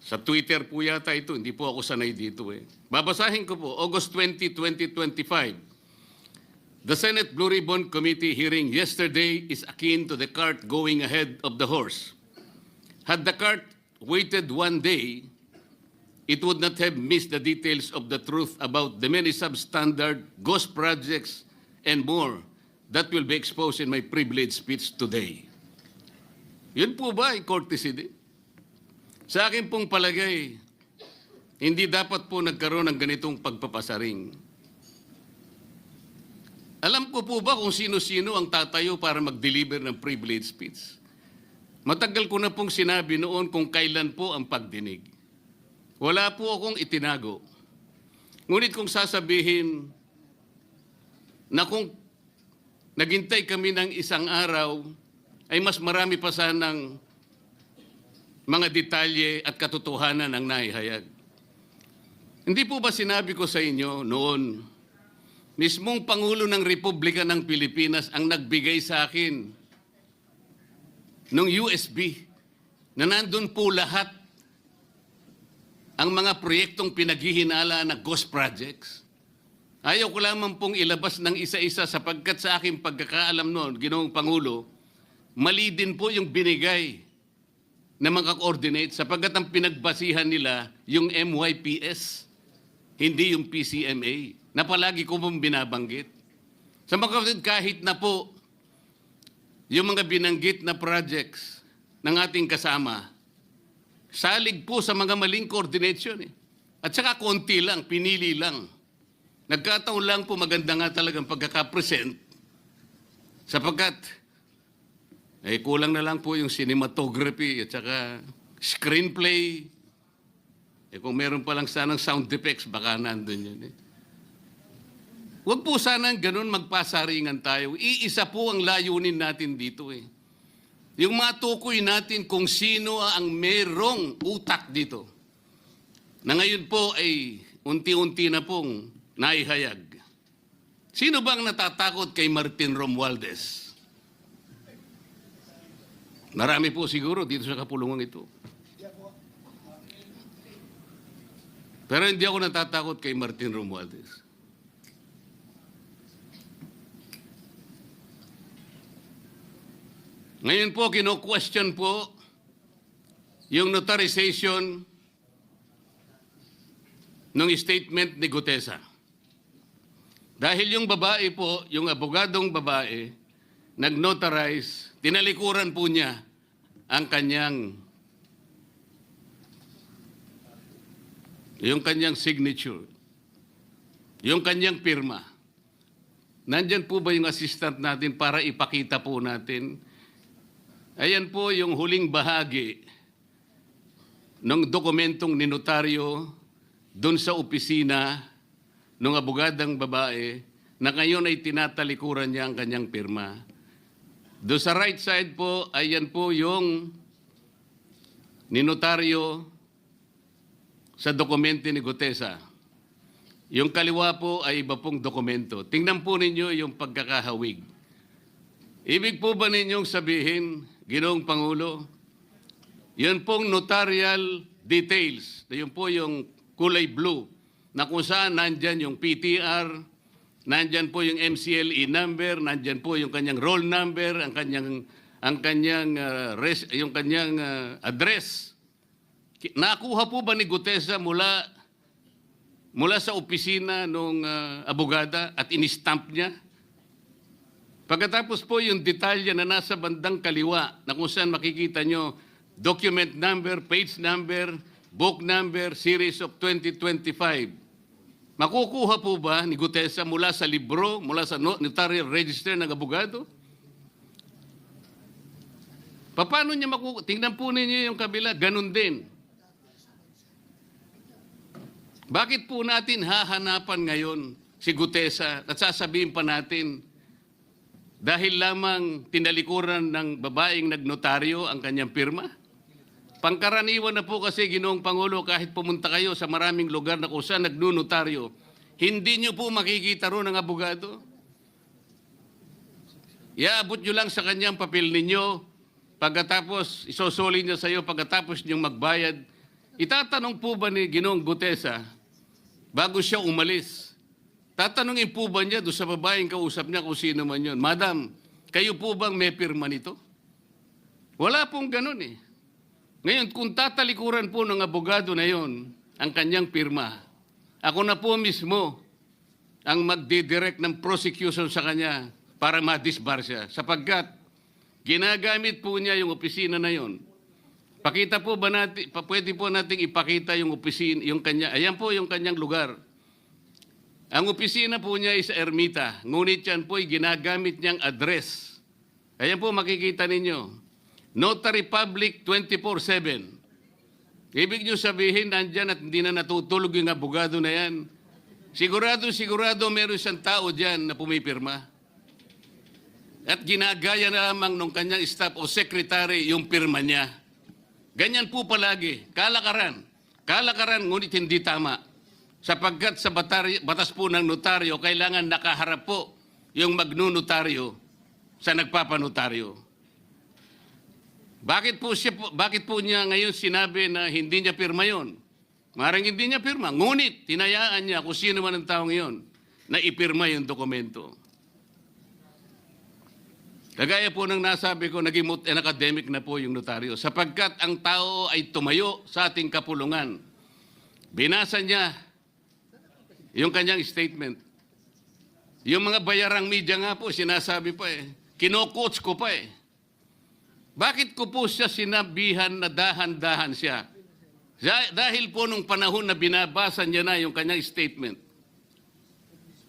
Sa Twitter po yata ito, hindi po ako sanay dito eh. Babasahin ko po, August 20, 2025. The Senate Blue Ribbon Committee hearing yesterday is akin to the cart going ahead of the horse. Had the cart waited one day, it would not have missed the details of the truth about the many substandard ghost projects and more that will be exposed in my privileged speech today. Yun po ba ay courtesy din? Sa akin pong palagay, hindi dapat po nagkaroon ng ganitong pagpapasaring. Alam ko po ba kung sino-sino ang tatayo para mag-deliver ng privileged speech? Matagal ko na pong sinabi noon kung kailan po ang pagdinig. Wala po akong itinago. Ngunit kung sasabihin na kung naghintay kami ng isang araw, ay mas marami pa sanang mga detalye at katotohanan ang naihayag. Hindi po ba sinabi ko sa inyo noon, mismong Pangulo ng Republika ng Pilipinas ang nagbigay sa akin ng USB na nandun po lahat ang mga proyektong pinaghihinala na ghost projects? Ayaw ko lamang pong ilabas ng isa-isa sapagkat sa aking pagkakaalam noon, Ginoong Pangulo, mali din po yung binigay na mga coordinate sapagkat ang pinagbasihan nila yung MYPS, hindi yung PCMA, na palagi ko pong binabanggit. Sa mga kapatid, kahit na po yung mga binanggit na projects ng ating kasama, salig po sa mga maling coordination. At saka konti lang, pinili lang. Nagkataon lang po maganda nga talagang pagkakapresent sapagkat kulang na lang po yung cinematography at saka screenplay. Kung meron pa lang sanang sound effects, baka nandun yun. Huwag po sanang ganun magpasaringan tayo. Iisa po ang layunin natin dito eh. Yung matukoy natin kung sino ang merong utak dito. Na ngayon po ay unti-unti na pong naihayag. Sino bang natatakot kay Martin Romualdez? Marami po siguro dito sa kapulungan ito. Pero hindi ako natatakot kay Martin Romualdez. Ngayon po, kino-question po yung notarization ng statement ni Gutesa. Dahil yung babae po, yung abogadong babae, nag-notarize, tinalikuran po niya ang yung kanyang signature, yung kanyang pirma. Nandyan po ba yung assistant natin para ipakita po natin? Ayan po yung huling bahagi ng dokumentong ninotaryo doon sa opisina ng abogadang babae na ngayon ay tinatalikuran niya ang kanyang pirma. Doon sa right side po, ayan po yung ninotaryo sa dokumento ni Gutesa. Yung kaliwa po ay iba pong dokumento. Tingnan po ninyo yung pagkakahawig. Ibig po ba ninyong sabihin, Ginoong Pangulo, yun pong notarial details, yun po yung kulay blue, na kung saan nandyan yung PTR, nandyan po yung MCLE number, nandyan po yung kanyang roll number, ang kanyang address. Nakuha po ba ni Gutesa mula sa opisina ng abogada at in-stamp niya? Pagkatapos po yung detalye na nasa bandang kaliwa na kung saan makikita nyo document number, page number, book number, series of 2025. Makukuha po ba ni Gutesa mula sa libro, mula sa notarial register ng abogado? Paano niya makukuha? Tingnan po ninyo yung kabila, ganun din. Bakit po natin hahanapan ngayon si Gutesa at sasabihin pa natin dahil lamang tinalikuran ng babaeng nagnotaryo ang kanyang pirma? Pangkaraniwan na po kasi, Ginoong Pangulo, kahit pumunta kayo sa maraming lugar na kung saan nagnotaryo, hindi nyo po makikita ron ng abogado. Iaabot nyo lang sa kanyang papel ninyo, pagkatapos isosoli niya sa iyo, pagkatapos niyong magbayad. Itatanong po ba ni Ginoong Gutesa, bago siya umalis, tatanungin po ba niya doon sa babaeng kausap niya kung sino man yun, Madam, kayo po bang may pirma nito? Wala pong ganun eh. Ngayon, kung tatalikuran po ng abogado na yon ang kanyang pirma, ako na po mismo ang magdidirect ng prosecution sa kanya para ma-disbar siya. Sapagkat ginagamit po niya yung opisina na yon. Pakita po ba natin, pwede po nating ipakita yung opisina, yung kanya, ayan po yung kanyang lugar. Ang opisina po niya ay sa Ermita, ngunit yan po ay ginagamit niyang address. Ayan po makikita ninyo. Notary Public 24/7. Ibig niyo sabihin, nandyan at hindi na natutulog yung abogado na yan. Sigurado meron siyang tao dyan na pumipirma. At ginagaya na lamang ng kanyang staff o secretary yung pirma niya. Ganyan po palagi. Kalakaran. Kalakaran, ngunit hindi tama. Sapagkat sa batas po ng notaryo, kailangan nakaharap po yung magnunotaryo sa nagpapanotaryo. Bakit po niya ngayon sinabi na hindi niya pirma yon? Maring hindi niya pirma. Ngunit, tinayaan niya kung sino man ang taong yon na ipirma yung dokumento. Kagaya po ng nasabi ko, naging academic na po yung notaryo. Sapagkat ang tao ay tumayo sa ating kapulungan. Binasa niya yung kanyang statement. Yung mga bayarang media nga po, sinasabi pa eh. Kino-quotes ko pa eh. Bakit ko po siya sinabihan na dahan-dahan siya? Dahil po nung panahon na binabasa niya na yung kanyang statement,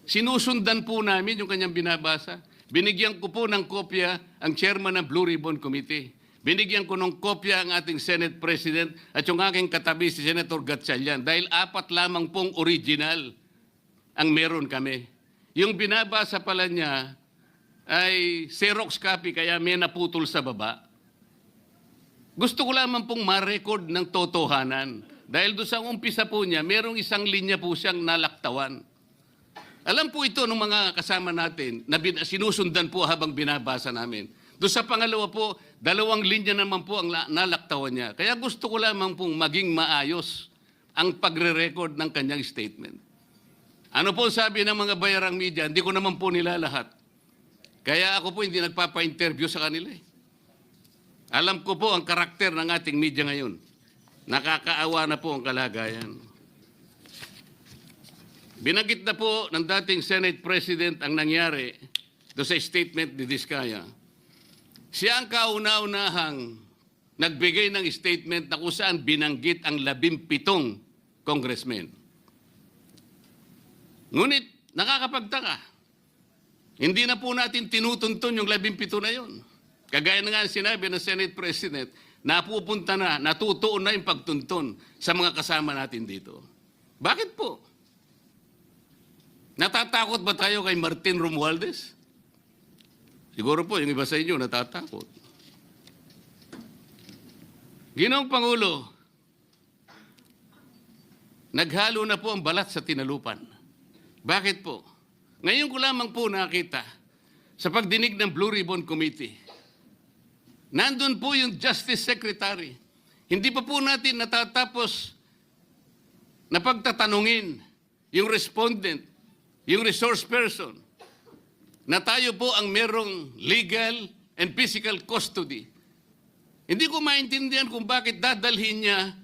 sinusundan po namin yung kanyang binabasa. Binigyan ko po ng kopya ang chairman ng Blue Ribbon Committee. Binigyan ko ng kopya ang ating Senate President at yung aking katabi si Senator Gatchalian dahil 4 lamang pong original ang meron kami. Yung binabasa pala niya ay Xerox copy kaya may naputol sa baba. Gusto ko lamang pong ma-record ng totohanan. Dahil doon sa umpisa po niya, merong isang linya po siyang nalaktawan. Alam po ito ng mga kasama natin na sinusundan po habang binabasa namin. Doon sa pangalawa po, 2 linya naman po ang nalaktawan niya. Kaya gusto ko lamang pong maging maayos ang pagre-record ng kanyang statement. Ano po sabi ng mga bayarang media? Hindi ko naman po nila lahat. Kaya ako po hindi nagpapa-interview sa kanila eh. Alam ko po ang karakter ng ating media ngayon. Nakakaawa na po ang kalagayan. Binanggit na po ng dating Senate President ang nangyari do sa statement ni Diskaya. Siya ang kauna-unahang nagbigay ng statement na kung saan binanggit ang 17 congressmen. Ngunit nakakapagtaka. Hindi na po natin tinutuntun yung 17 na yon. Kagaya na nga sinabi ng Senate President, napupunta na, natutuon na yung pagtuntun sa mga kasama natin dito. Bakit po? Natatakot ba tayo kay Martin Romualdez? Siguro po, yung iba sa inyo natatakot. Ginoong Pangulo, naghalo na po ang balat sa tinalupan. Bakit po? Ngayon ko lamang po nakita sa pagdinig ng Blue Ribbon Committee. Nandun po yung Justice Secretary. Hindi pa po natin natatapos na pagtatanungin yung respondent, yung resource person, na tayo po ang merong legal and physical custody. Hindi ko maintindihan kung bakit dadalhin niya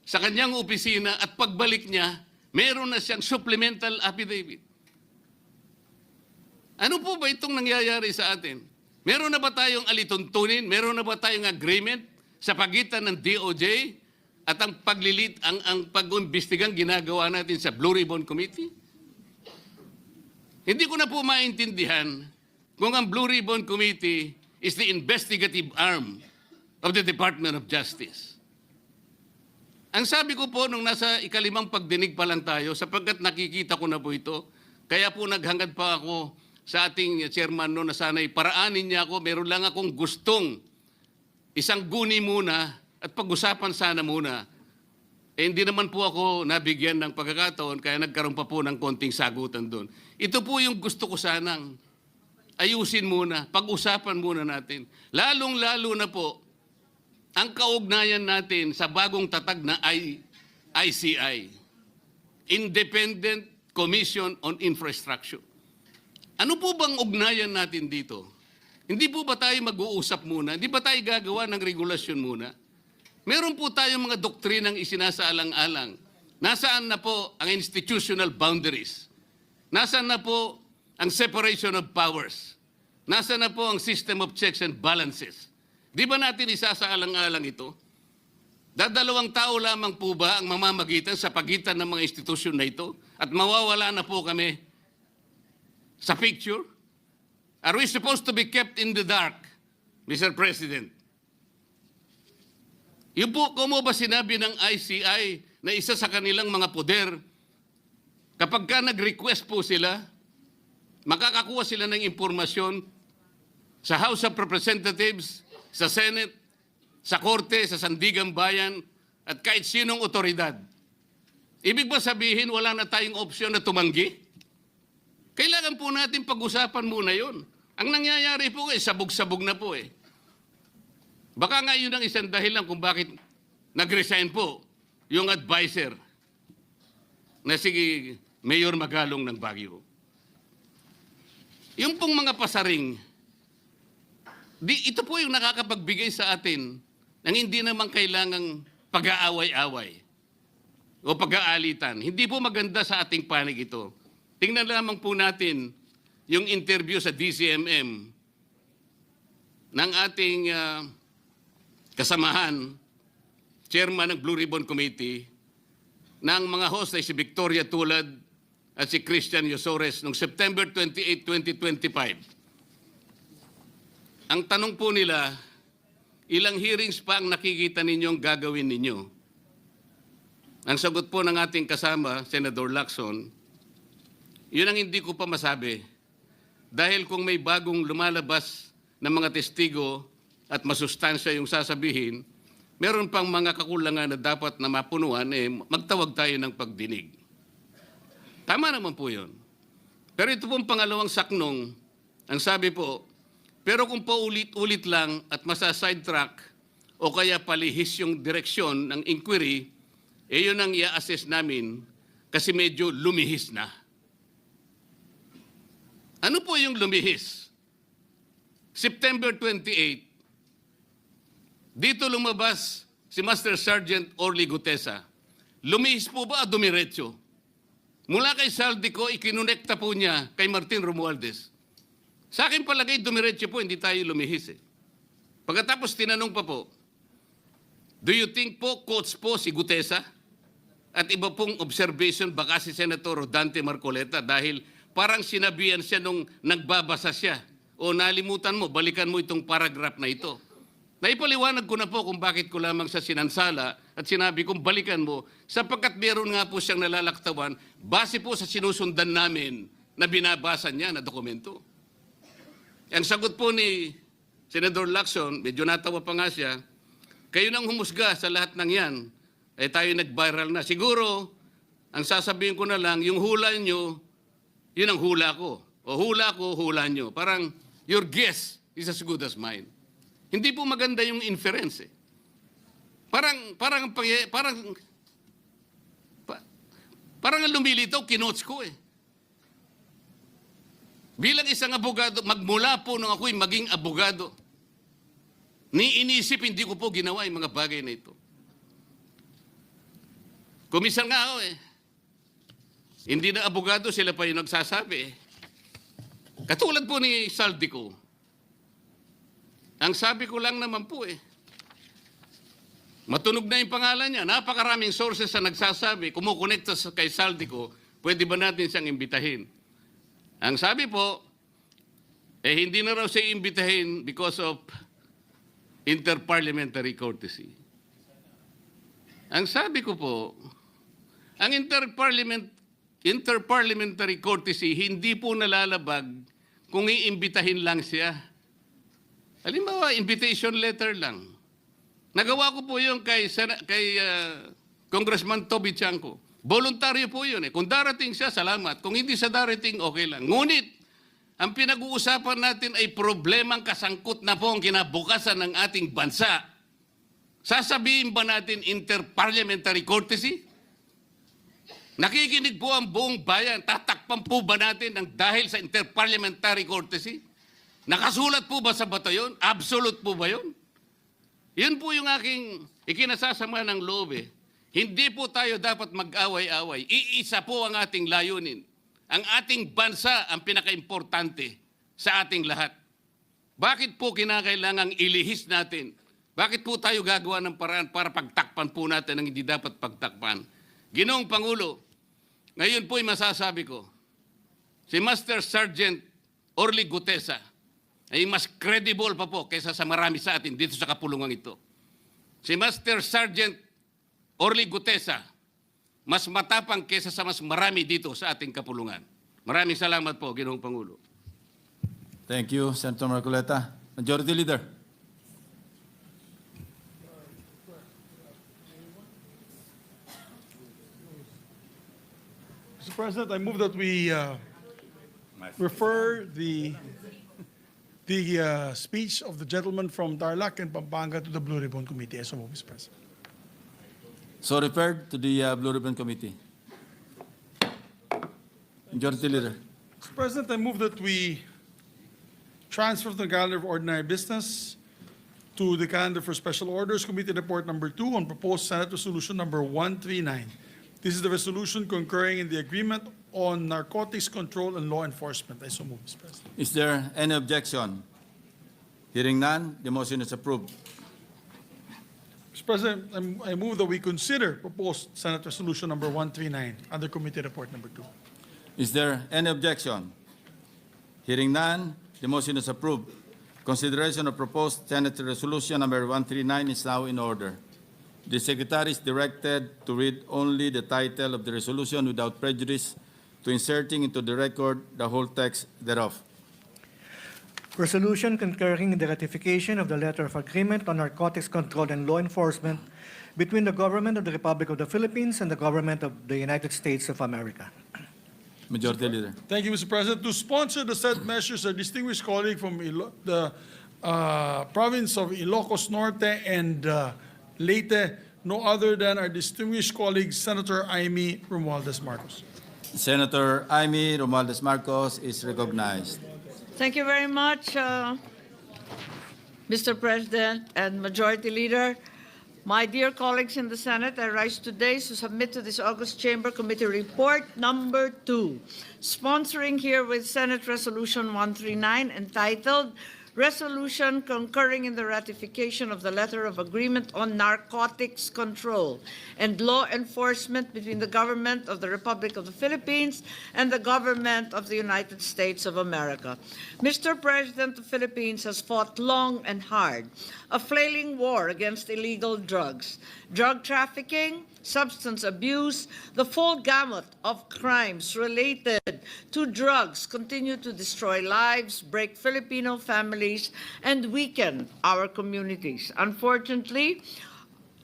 sa kanyang opisina at pagbalik niya, meron na siyang supplemental affidavit. Ano po ba itong nangyayari sa atin? Meron na ba tayong alituntunin? Meron na ba tayong agreement sa pagitan ng DOJ at ang pag-imbestigang ginagawa natin sa Blue Ribbon Committee? Hindi ko na po maintindihan kung ang Blue Ribbon Committee is the investigative arm of the Department of Justice. Ang sabi ko po nung nasa ikalimang pagdinig pa lang tayo, sapagkat nakikita ko na po ito, kaya po naghangad pa ako sa ating chairman no na sana'y paraanin niya ako, meron lang akong gustong isang guni muna at pag-usapan sana muna. Eh, hindi naman po ako nabigyan ng pagkakataon kaya nagkaroon pa po ng konting sagutan doon. Ito po yung gusto ko sanang ayusin muna, pag-usapan muna natin. Lalong-lalo na po ang kaugnayan natin sa bagong tatag na ICI, Independent Commission on Infrastructure. Ano po bang ugnayan natin dito? Hindi po ba tayo mag-uusap muna? Hindi ba tayo gagawa ng regulasyon muna? Meron po tayong mga doktrinang isinasaalang-alang. Nasaan na po ang institutional boundaries? Nasaan na po ang separation of powers? Nasaan na po ang system of checks and balances? Di ba natin isasaalang-alang ito? Dadalawang tao lamang po ba ang mamamagitan sa pagitan ng mga institusyon na ito? At mawawala na po kami sa picture? Are we supposed to be kept in the dark, Mr. President? Yung po, kung mo ba sinabi ng ICI na isa sa kanilang mga poder, kapag ka nag-request po sila, makakakuha sila ng impormasyon sa House of Representatives, sa Senate, sa Korte, sa Sandigang Bayan, at kahit sinong otoridad. Ibig ba sabihin wala na tayong opsyon na tumanggi? Kailangan po natin pag-usapan muna yon. Ang nangyayari po sabog-sabog na po eh. Baka nga yun ang isang dahilan kung bakit nag-resign po yung advisor na si Mayor Magalong ng Baguio. Yung pong mga pasaring, ito po yung nakakapagbigay sa atin ng hindi naman kailangang pag-aaway-away o pag-aalitan. Hindi po maganda sa ating panig ito. Tingnan lamang po natin yung interview sa DCMM ng ating kasamahan, chairman ng Blue Ribbon Committee, ng mga host ay si Victoria Tulad at si Christian Yosores noong September 28, 2025. Ang tanong po nila, ilang hearings pa ang nakikita ninyong gagawin ninyo? Ang sagot po ng ating kasama, Senator Lacson, yun ang hindi ko pa masabi. Dahil kung may bagong lumalabas na mga testigo at masustansya yung sasabihin, meron pang mga kakulangan na dapat na mapunuan, magtawag tayo ng pagdinig. Tama naman po yun. Pero ito pong pangalawang saknong, ang sabi po, pero kung paulit-ulit lang at masa-sidetrack o kaya palihis yung direksyon ng inquiry, yun ang i-assess namin kasi medyo lumihis na. Ano po yung lumihis? September 28, dito lumabas si Master Sergeant Orly Gutesa. Lumihis po ba o dumiretso? Mula kay Saldico, ikinonekta po niya kay Martin Romualdez. Sa akin palagay, dumiretso po, hindi tayo lumihis. Pagkatapos tinanong pa po, do you think po, coach po si Gutesa? At iba pong observation, baka si Senator Dante Marcoleta dahil parang sinabihan siya nung nagbabasa siya. O nalimutan mo, balikan mo itong paragraph na ito. Naipaliwanag ko na po kung bakit ko lamang sa sinansala at sinabi kong balikan mo sapagkat meron nga po siyang nalalaktawan base po sa sinusundan namin na binabasa niya na dokumento. Ang sagot po ni Senator Lacson, medyo natawa pa nga siya, kayo nang humusga sa lahat ng yan, tayo nag-viral na. Siguro, ang sasabihin ko na lang, yung hula nyo, yun ang hula ko. O hula ko, hula nyo. Parang, your guess is as good as mine. Hindi po maganda yung inference. Parang ang lumilitaw, kinotes ko eh. Bilang isang abogado, magmula po nung ako'y maging abogado, inisip, hindi ko po ginawa yung mga bagay na ito. Kumisan nga ako eh. Hindi na abogado, sila pa yung nagsasabi eh. Katulad po ni Saldico. Ang sabi ko lang naman po eh, matunog na yung pangalan niya. Napakaraming sources na nagsasabi, kumukonekta kay Saldico, pwede ba natin siyang imbitahin? Ang sabi po, hindi na raw siya imbitahin because of interparliamentary courtesy. Ang sabi ko po, ang interparliamentary courtesy hindi po nalalabag kung iimbitahin lang siya. Halimbawa, invitation letter lang. Nagawa ko po yun kay Congressman Toby Chanco. Voluntaryo po yun eh. Kung darating siya, salamat. Kung hindi siya darating, okay lang. Ngunit, ang pinag-uusapan natin ay problemang kasangkot na po ang kinabukasan ng ating bansa. Sasabihin ba natin interparliamentary courtesy? Nakikinig po ang buong bayan. Tatakpan po ba natin ng dahil sa interparliamentary courtesy? Nakasulat po ba sa bato yun? Absolute po ba yun? Yun po yung aking ikinasasama ng loob eh. Hindi po tayo dapat mag-away-away. Iisa po ang ating layunin. Ang ating bansa ang pinaka-importante sa ating lahat. Bakit po kinakailangang ilihis natin? Bakit po tayo gagawa ng paraan para pagtakpan po natin ang hindi dapat pagtakpan? Ginoong Pangulo, ngayon po'y masasabi ko, si Master Sergeant Orly Gutesa ay mas credible pa po kaysa sa marami sa atin dito sa kapulungan ito. Si Master Sergeant Orly Gutesa, mas matapang kaysa sa mas marami dito sa ating kapulungan. Maraming salamat po, Ginoong Pangulo. Thank you, Senator Marcoleta. Majority Leader. Mr. President, I move that we refer the speech of the gentleman from Tarlac and Pampanga to the Blue Ribbon Committee. As so, Mr. President. So referred to the Blue Ribbon Committee. Majority Leader. Mr. President, I move that we transfer the calendar of ordinary business to the calendar for special orders, Committee Report Number 2 on proposed Senate Resolution Number 139. This is the resolution concurring in the agreement on narcotics control and law enforcement. I so move, Mr. President. Is there any objection? Hearing none, the motion is approved. Mr. President, I move that we consider proposed Senate Resolution Number 139 under Committee Report Number 2. Is there any objection? Hearing none, the motion is approved. Consideration of proposed Senate Resolution Number 139 is now in order. The Secretary is directed to read only the title of the resolution without prejudice to inserting into the record the whole text thereof. Resolution concurring in the ratification of the letter of agreement on narcotics control and law enforcement between the government of the Republic of the Philippines and the government of the United States of America. Majority Leader. Thank you, Mr. President. To sponsor the said measures, a distinguished colleague from the province of Ilocos Norte and Leyte, no other than our distinguished colleague, Senator Amy Romualdez Marcos. Senator Amy Romualdez Marcos is recognized. Thank you very much, Mr. President and Majority Leader. My dear colleagues in the Senate, I rise today to submit to this August Chamber Committee Report Number 2, sponsoring here with Senate Resolution 139 entitled Resolution concurring in the ratification of the letter of agreement on narcotics control and law enforcement between the government of the Republic of the Philippines and the government of the United States of America. Mr. President, the Philippines has fought long and hard a flailing war against illegal drugs, drug trafficking, substance abuse, the full gamut of crimes related to drugs continue to destroy lives, break Filipino families, and weaken our communities. Unfortunately,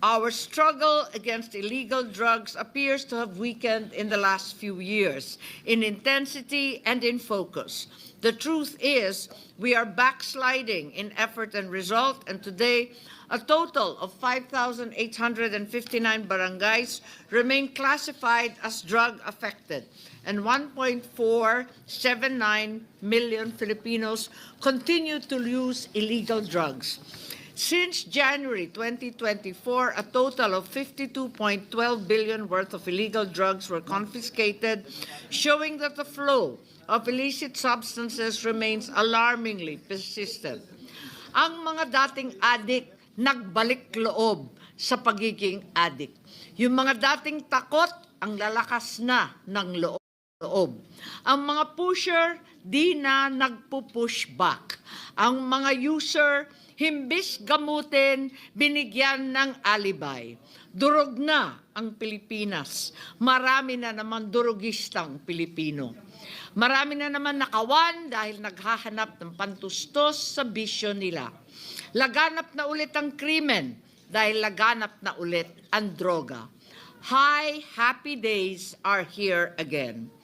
our struggle against illegal drugs appears to have weakened in the last few years in intensity and in focus. The truth is, we are backsliding in effort and result, and today, a total of 5,859 barangays remain classified as drug-affected, and 1.479 million Filipinos continue to use illegal drugs. Since January 2024, a total of 52.12 billion worth of illegal drugs were confiscated, showing that the flow of illicit substances remains alarmingly persistent. Ang mga dating addict nagbalik loob sa pagiging addict. Yung mga dating takot, ang lalakas na ng loob. loob. Ang mga pusher, di na nagpo-push back. Ang mga user, himbis gamutin, binigyan ng alibay. Durog na ang Pilipinas. Marami na naman durugistang Pilipino. Marami na naman nakawan dahil naghahanap ng pantustos sa bisyo nila. Laganap na ulit ang krimen dahil laganap na ulit ang droga. High, happy days are here again.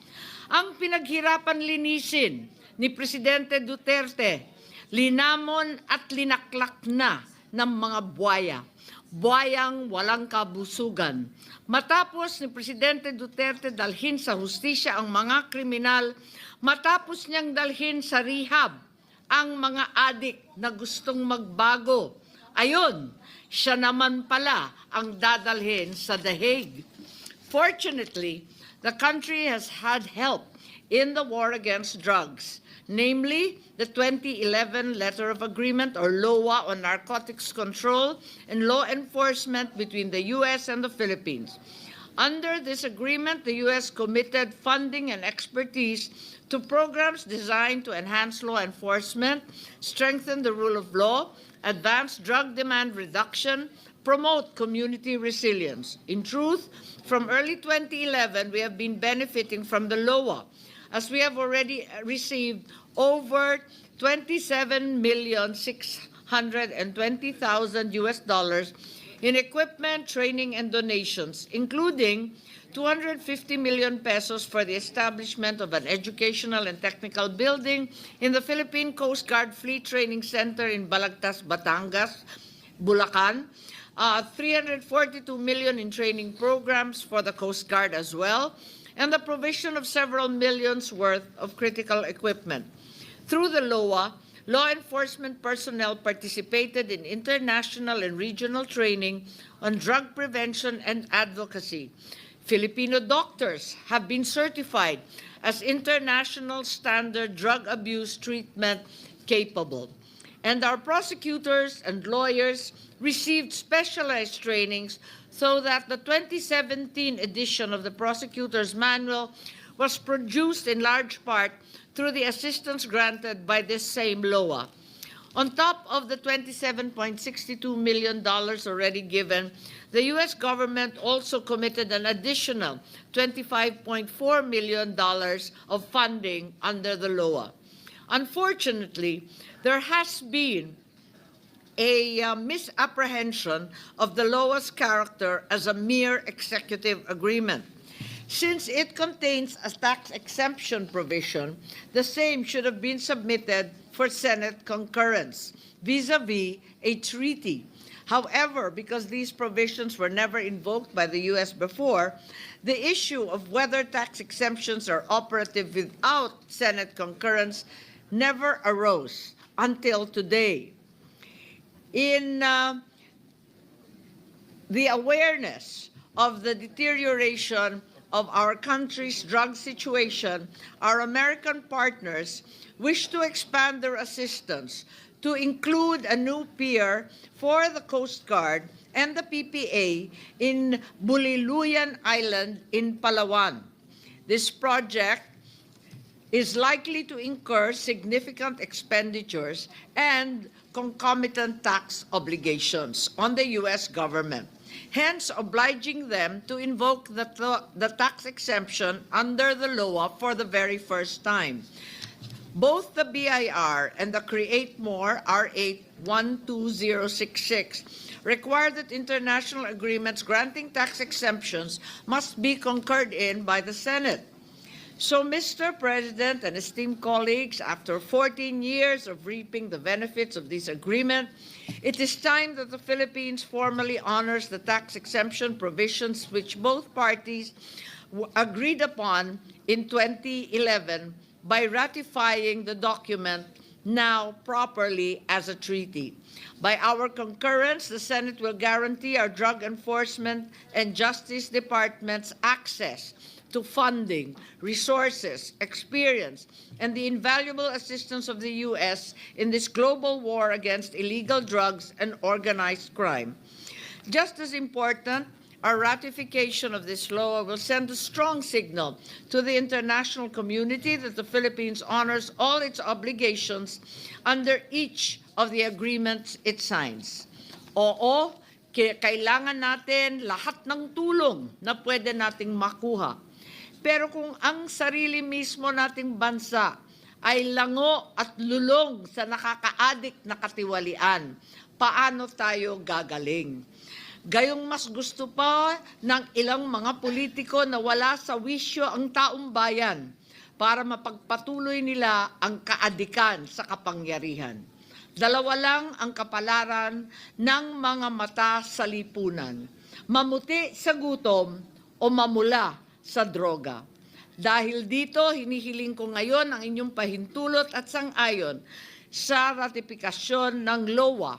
Ang pinaghirapan linisin ni Presidente Duterte, linamon at linaklak na ng mga buwaya. Buwayang walang kabusugan. Matapos ni Presidente Duterte dalhin sa hustisya ang mga kriminal, matapos niyang dalhin sa rehab ang mga adik na gustong magbago. Ayun, siya naman pala ang dadalhin sa The Hague. Fortunately, the country has had help in the war against drugs, namely the 2011 Letter of Agreement, or LOA, on narcotics control and law enforcement between the U.S. and the Philippines. Under this agreement, the U.S. committed funding and expertise to programs designed to enhance law enforcement, strengthen the rule of law, advance drug demand reduction, promote community resilience. In truth, from early 2011, we have been benefiting from the LOA, as we have already received over $27,620,000 US in equipment, training, and donations, including 250 million pesos for the establishment of an educational and technical building in the Philippine Coast Guard Fleet Training Center in Balagtas, Batangas, Bulacan, 342 million in training programs for the Coast Guard as well, and the provision of several millions worth of critical equipment. Through the LOA, law enforcement personnel participated in international and regional training on drug prevention and advocacy. Filipino doctors have been certified as international standard drug abuse treatment capable. And our prosecutors and lawyers received specialized trainings so that the 2017 edition of the Prosecutor's Manual was produced in large part through the assistance granted by this same LOA. On top of the $27.62 million already given, the U.S. government also committed an additional $25.4 million of funding under the LOA. Unfortunately, there has been a misapprehension of the LOA's character as a mere executive agreement. Since it contains a tax exemption provision, the same should have been submitted for Senate concurrence, vis-a-vis a treaty. However, because these provisions were never invoked by the U.S. before, the issue of whether tax exemptions are operative without Senate concurrence never arose until today. In the awareness of the deterioration of our country's drug situation, our American partners wish to expand their assistance to include a new pier for the Coast Guard and the PPA in Buliluyan Island in Palawan. This project is likely to incur significant expenditures and concomitant tax obligations on the U.S. government, hence obliging them to invoke the tax exemption under the LOA for the very first time. Both the BIR and the Create More R8 12066 require that international agreements granting tax exemptions must be concurred in by the Senate. So, Mr. President and esteemed colleagues, after 14 years of reaping the benefits of this agreement, it is time that the Philippines formally honors the tax exemption provisions which both parties agreed upon in 2011 by ratifying the document now properly as a treaty. By our concurrence, the Senate will guarantee our drug enforcement and justice departments access to funding, resources, experience, and the invaluable assistance of the U.S. in this global war against illegal drugs and organized crime. Just as important, our ratification of this law will send a strong signal to the international community that the Philippines honors all its obligations under each of the agreements it signs. Oo, kailangan natin lahat ng tulong na pwede nating makuha. Pero kung ang sarili mismo nating bansa ay lango at lulong sa nakakaadik na katiwalian, paano tayo gagaling? Gayong mas gusto pa ng ilang mga politiko na wala sa wisyo ang taong bayan para mapagpatuloy nila ang kaadikan sa kapangyarihan. Dalawa lang ang kapalaran ng mga mata sa lipunan: mamuti sa gutom o mamula sa droga. Dahil dito, hinihiling ko ngayon ang inyong pahintulot at sang-ayon sa ratifikasyon ng LOA